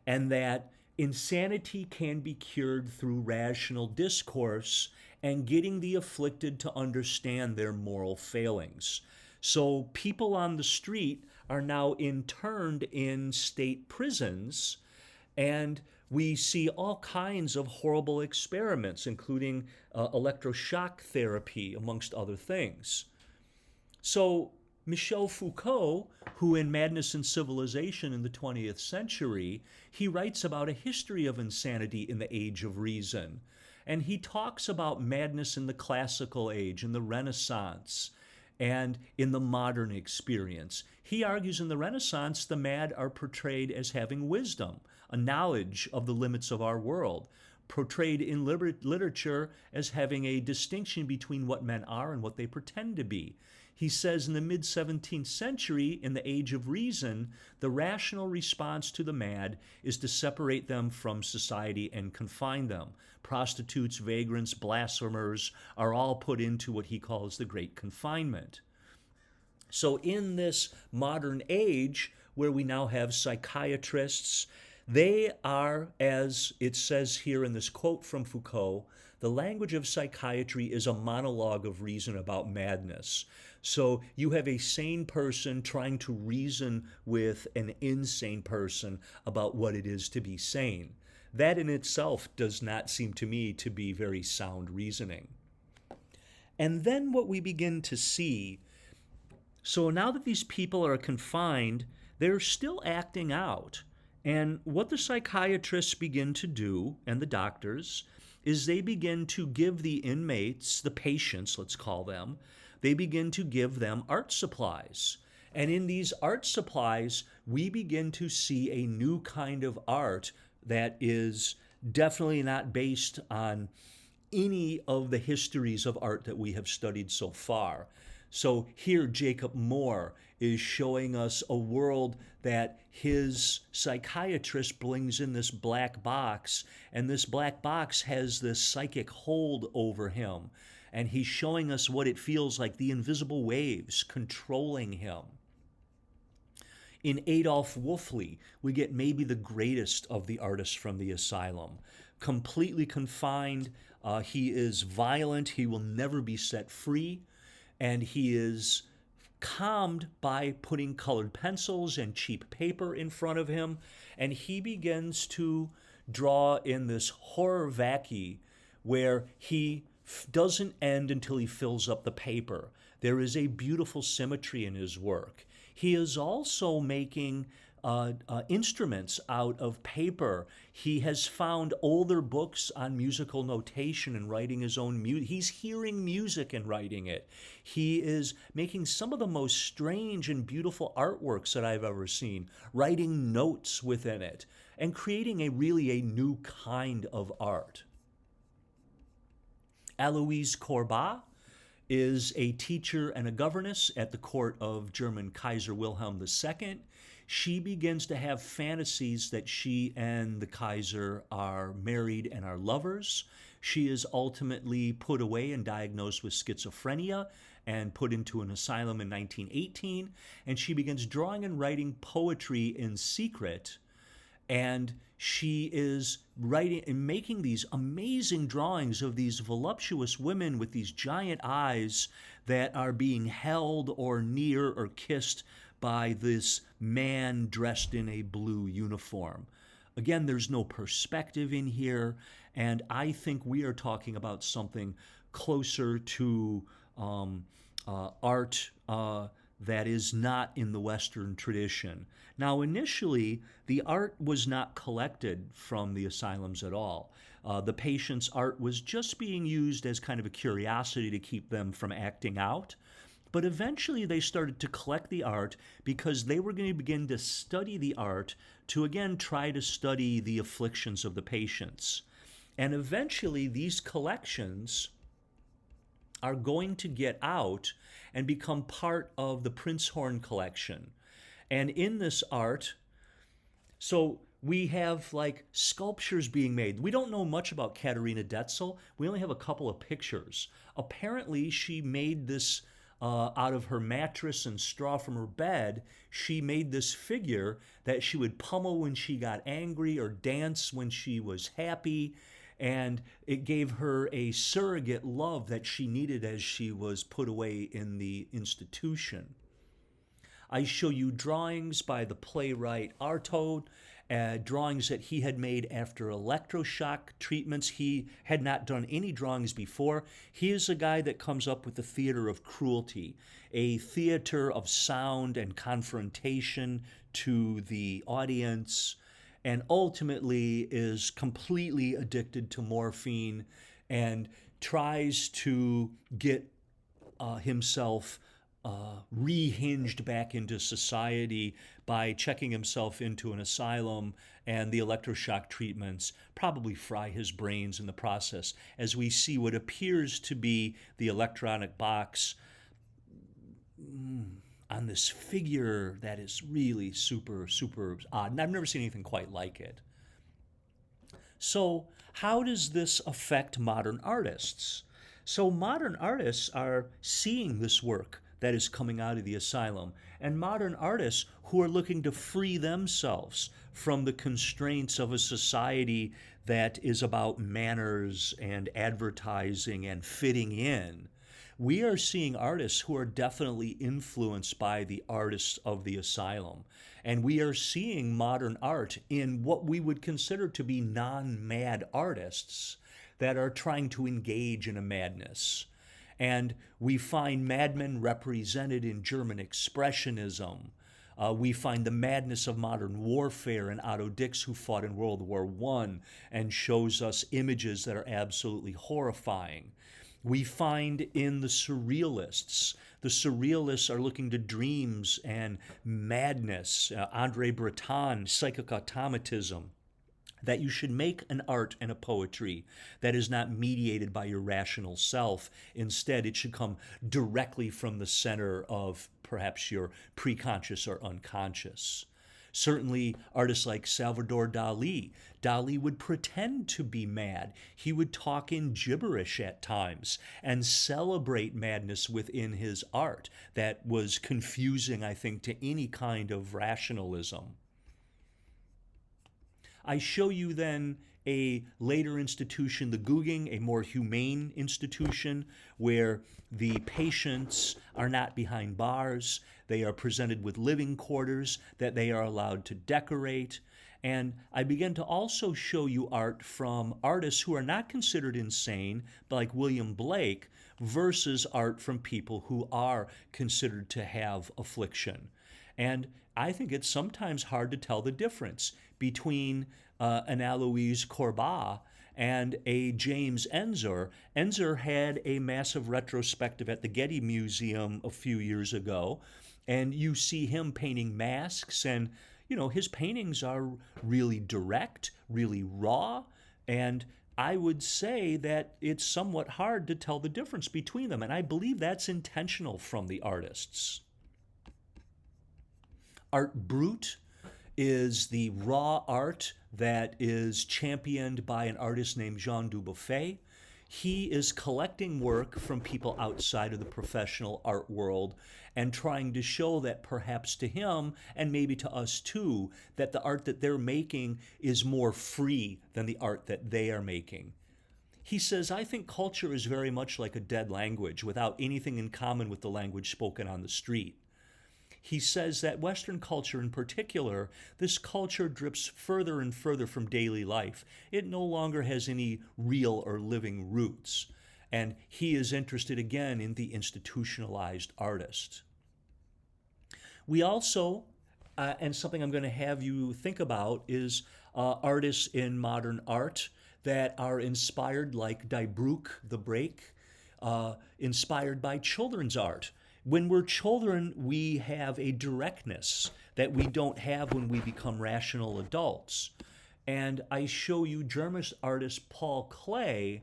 and that insanity can be cured through rational discourse and getting the afflicted to understand their moral failings. So people on the street are now interned in state prisons, and we see all kinds of horrible experiments, including electroshock therapy, amongst other things. So Michel Foucault, who in Madness and Civilization in the 20th century, he writes about a history of insanity in the Age of Reason. And he talks about madness in the classical age, in the Renaissance, and in the modern experience. He argues in the Renaissance, the mad are portrayed as having wisdom, a knowledge of the limits of our world, portrayed in literature as having a distinction between what men are and what they pretend to be. He says in the mid-17th century, in the Age of Reason, the rational response to the mad is to separate them from society and confine them. Prostitutes, vagrants, blasphemers are all put into what he calls the Great Confinement. So in this modern age, where we now have psychiatrists. They are, as it says here in this quote from Foucault, the language of psychiatry is a monologue of reason about madness. So you have a sane person trying to reason with an insane person about what it is to be sane. That in itself does not seem to me to be very sound reasoning. And then what we begin to see, so now that these people are confined, they're still acting out. And what the psychiatrists begin to do, and the doctors, is they begin to give the inmates, the patients, let's call them, they begin to give them art supplies. And in these art supplies, we begin to see a new kind of art that is definitely not based on any of the histories of art that we have studied so far. So here Jacob Moore is showing us a world that his psychiatrist brings in this black box, and this black box has this psychic hold over him. And he's showing us what it feels like, the invisible waves controlling him. In Adolf Wolfley, we get maybe the greatest of the artists from the asylum. Completely confined, he is violent, he will never be set free, and he is calmed by putting colored pencils and cheap paper in front of him, and he begins to draw in this horror vacui where he doesn't end until he fills up the paper. There is a beautiful symmetry in his work. He is also making instruments out of paper. He has found older books on musical notation and writing his own music. He's hearing music and writing it. He is making some of the most strange and beautiful artworks that I've ever seen, writing notes within it, and creating a new kind of art. Aloise Corbat is a teacher and a governess at the court of German Kaiser Wilhelm II. She begins to have fantasies that she and the Kaiser are married and are lovers. She is ultimately put away and diagnosed with schizophrenia and put into an asylum in 1918. And she begins drawing and writing poetry in secret. And she is writing and making these amazing drawings of these voluptuous women with these giant eyes that are being held or near or kissed by this man dressed in a blue uniform. Again, there's no perspective in here, and I think we are talking about something closer to art that is not in the Western tradition. Now, initially, the art was not collected from the asylums at all. The patients' art was just being used as kind of a curiosity to keep them from acting out. But eventually they started to collect the art because they were going to begin to study the art to, again, try to study the afflictions of the patients. And eventually these collections are going to get out and become part of the Prinzhorn collection. And in this art, so we have like sculptures being made. We don't know much about Katharina Detzel. We only have a couple of pictures. Apparently she made this out of her mattress and straw from her bed. She made this figure that she would pummel when she got angry or dance when she was happy. And it gave her a surrogate love that she needed as she was put away in the institution. I show you drawings by the playwright Artaud, drawings that he had made after electroshock treatments. He had not done any drawings before. He is a guy that comes up with the theater of cruelty, a theater of sound and confrontation to the audience, and ultimately is completely addicted to morphine and tries to get himself rehinged back into society by checking himself into an asylum, and the electroshock treatments probably fry his brains in the process, as we see what appears to be the electronic box on this figure that is really super, super odd. And I've never seen anything quite like it. So how does this affect modern artists? So modern artists are seeing this work that is coming out of the asylum, and modern artists who are looking to free themselves from the constraints of a society that is about manners and advertising and fitting in. We are seeing artists who are definitely influenced by the artists of the asylum. And we are seeing modern art in what we would consider to be non-mad artists that are trying to engage in a madness. And we find madmen represented in German Expressionism. We find the madness of modern warfare in Otto Dix, who fought in World War I and shows us images that are absolutely horrifying. We find in the surrealists are looking to dreams and madness, Andre Breton, psychic automatism, that you should make an art and a poetry that is not mediated by your rational self. Instead, it should come directly from the center of perhaps your preconscious or unconscious. Certainly, artists like Salvador Dali. Dali would pretend to be mad. He would talk in gibberish at times and celebrate madness within his art that was confusing, I think, to any kind of rationalism. I show you then a later institution, the Guging, a more humane institution where the patients are not behind bars. They are presented with living quarters that they are allowed to decorate. And I begin to also show you art from artists who are not considered insane, like William Blake, versus art from people who are considered to have affliction. And I think it's sometimes hard to tell the difference between an Alois Corbat and a James Ensor. Ensor had a massive retrospective at the Getty Museum a few years ago, and you see him painting masks, and his paintings are really direct, really raw, and I would say that it's somewhat hard to tell the difference between them, and I believe that's intentional from the artists. Art brut is the raw art that is championed by an artist named Jean Dubuffet. He is collecting work from people outside of the professional art world and trying to show that perhaps to him, and maybe to us too, that the art that they're making is more free than the art that they are making. He says, I think culture is very much like a dead language without anything in common with the language spoken on the street. He says that Western culture in particular, this culture drips further and further from daily life. It no longer has any real or living roots. And he is interested again in the institutionalized artist. We also, and something I'm going to have you think about, is artists in modern art that are inspired, like Die Broek, The Break, inspired by children's art. When we're children, we have a directness that we don't have when we become rational adults. And I show you German artist Paul Klee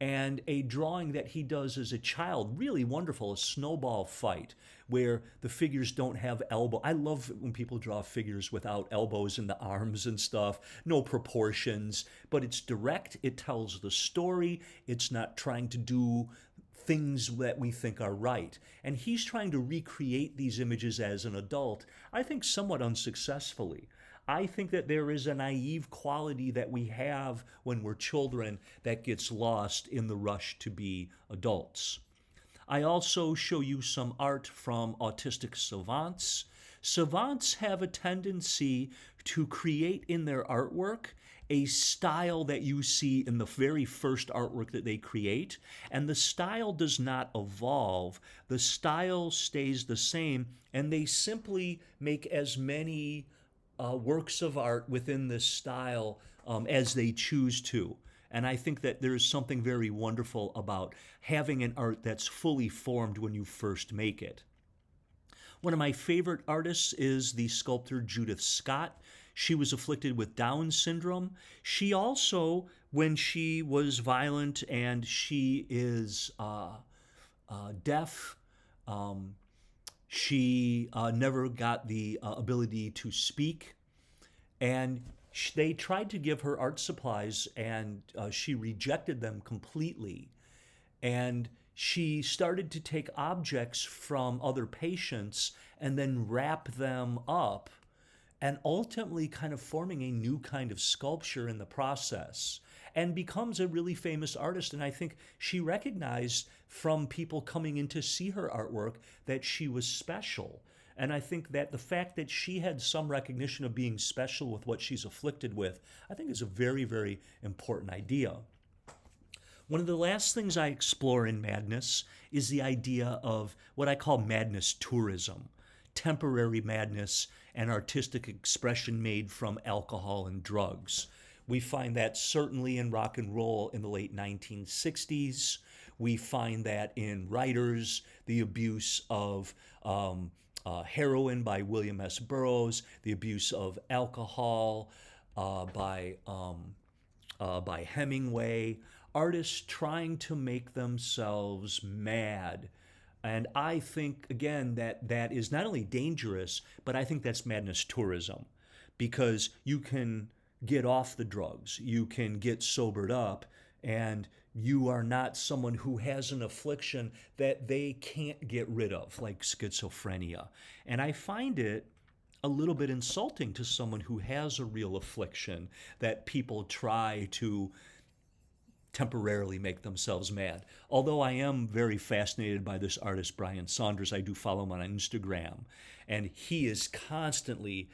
and a drawing that he does as a child, really wonderful, a snowball fight, where the figures don't have elbow. I love when people draw figures without elbows in the arms and stuff, no proportions, but it's direct, it tells the story, it's not trying to do things that we think are right. And he's trying to recreate these images as an adult, I think somewhat unsuccessfully. I think that there is a naive quality that we have when we're children that gets lost in the rush to be adults. I also show you some art from autistic savants. Savants have a tendency to create in their artwork a style that you see in the very first artwork that they create, and the style does not evolve. The style stays the same, and they simply make as many works of art within this style as they choose to. And I think that there is something very wonderful about having an art that's fully formed when you first make it. One of my favorite artists is the sculptor Judith Scott. She was afflicted with Down syndrome. She also, when she was violent and she is deaf, she never got the ability to speak. And they tried to give her art supplies, and she rejected them completely. And she started to take objects from other patients and then wrap them up, and ultimately kind of forming a new kind of sculpture in the process, and becomes a really famous artist. And I think she recognized from people coming in to see her artwork that she was special. And I think that the fact that she had some recognition of being special with what she's afflicted with, I think is a very, very important idea. One of the last things I explore in madness is the idea of what I call madness tourism, temporary madness and artistic expression made from alcohol and drugs. We find that certainly in rock and roll in the late 1960s. We find that in writers, the abuse of heroin by William S. Burroughs, the abuse of alcohol by Hemingway, artists trying to make themselves mad. And I think, again, that is not only dangerous, but I think that's madness tourism, because you can get off the drugs, you can get sobered up, and you are not someone who has an affliction that they can't get rid of, like schizophrenia. And I find it a little bit insulting to someone who has a real affliction that people try to temporarily make themselves mad. Although I am very fascinated by this artist, Brian Saunders. I do follow him on Instagram, and he is constantly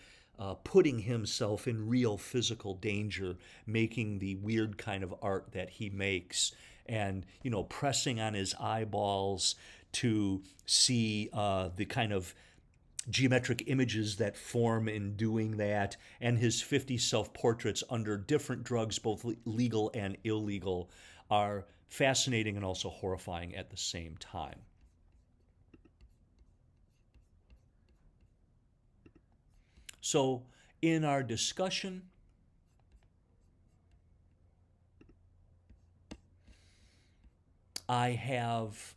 putting himself in real physical danger, making the weird kind of art that he makes, and pressing on his eyeballs to see the kind of geometric images that form in doing that, and his 50 self-portraits under different drugs, both legal and illegal, are fascinating and also horrifying at the same time. So in our discussion, I have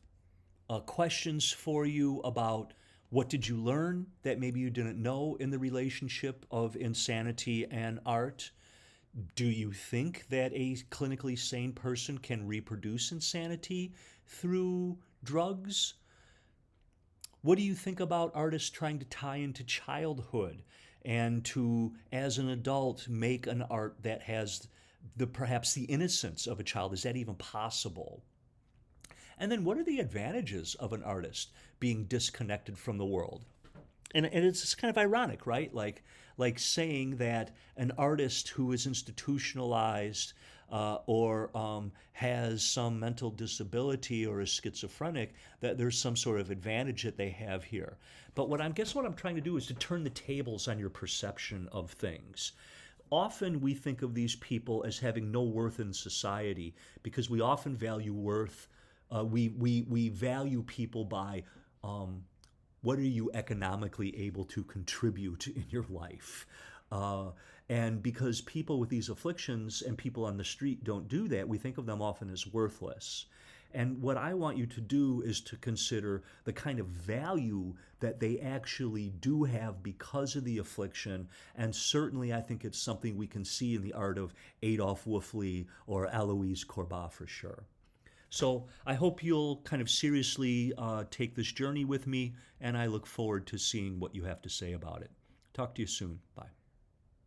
questions for you about what did you learn that maybe you didn't know in the relationship of insanity and art? Do you think that a clinically sane person can reproduce insanity through drugs? What do you think about artists trying to tie into childhood and to, as an adult, make an art that has perhaps the innocence of a child? Is that even possible? And then what are the advantages of an artist being disconnected from the world? And it's kind of ironic, right? Like saying that an artist who is institutionalized or has some mental disability or is schizophrenic, that there's some sort of advantage that they have here. But what I'm trying to do is to turn the tables on your perception of things. Often we think of these people as having no worth in society because we often value worth. We value people by what are you economically able to contribute in your life? And because people with these afflictions and people on the street don't do that, we think of them often as worthless. And what I want you to do is to consider the kind of value that they actually do have because of the affliction. And certainly I think it's something we can see in the art of Adolf Wöffli or Alois Corbat for sure. So I hope you'll kind of seriously take this journey with me, and I look forward to seeing what you have to say about it. Talk to you soon. Bye.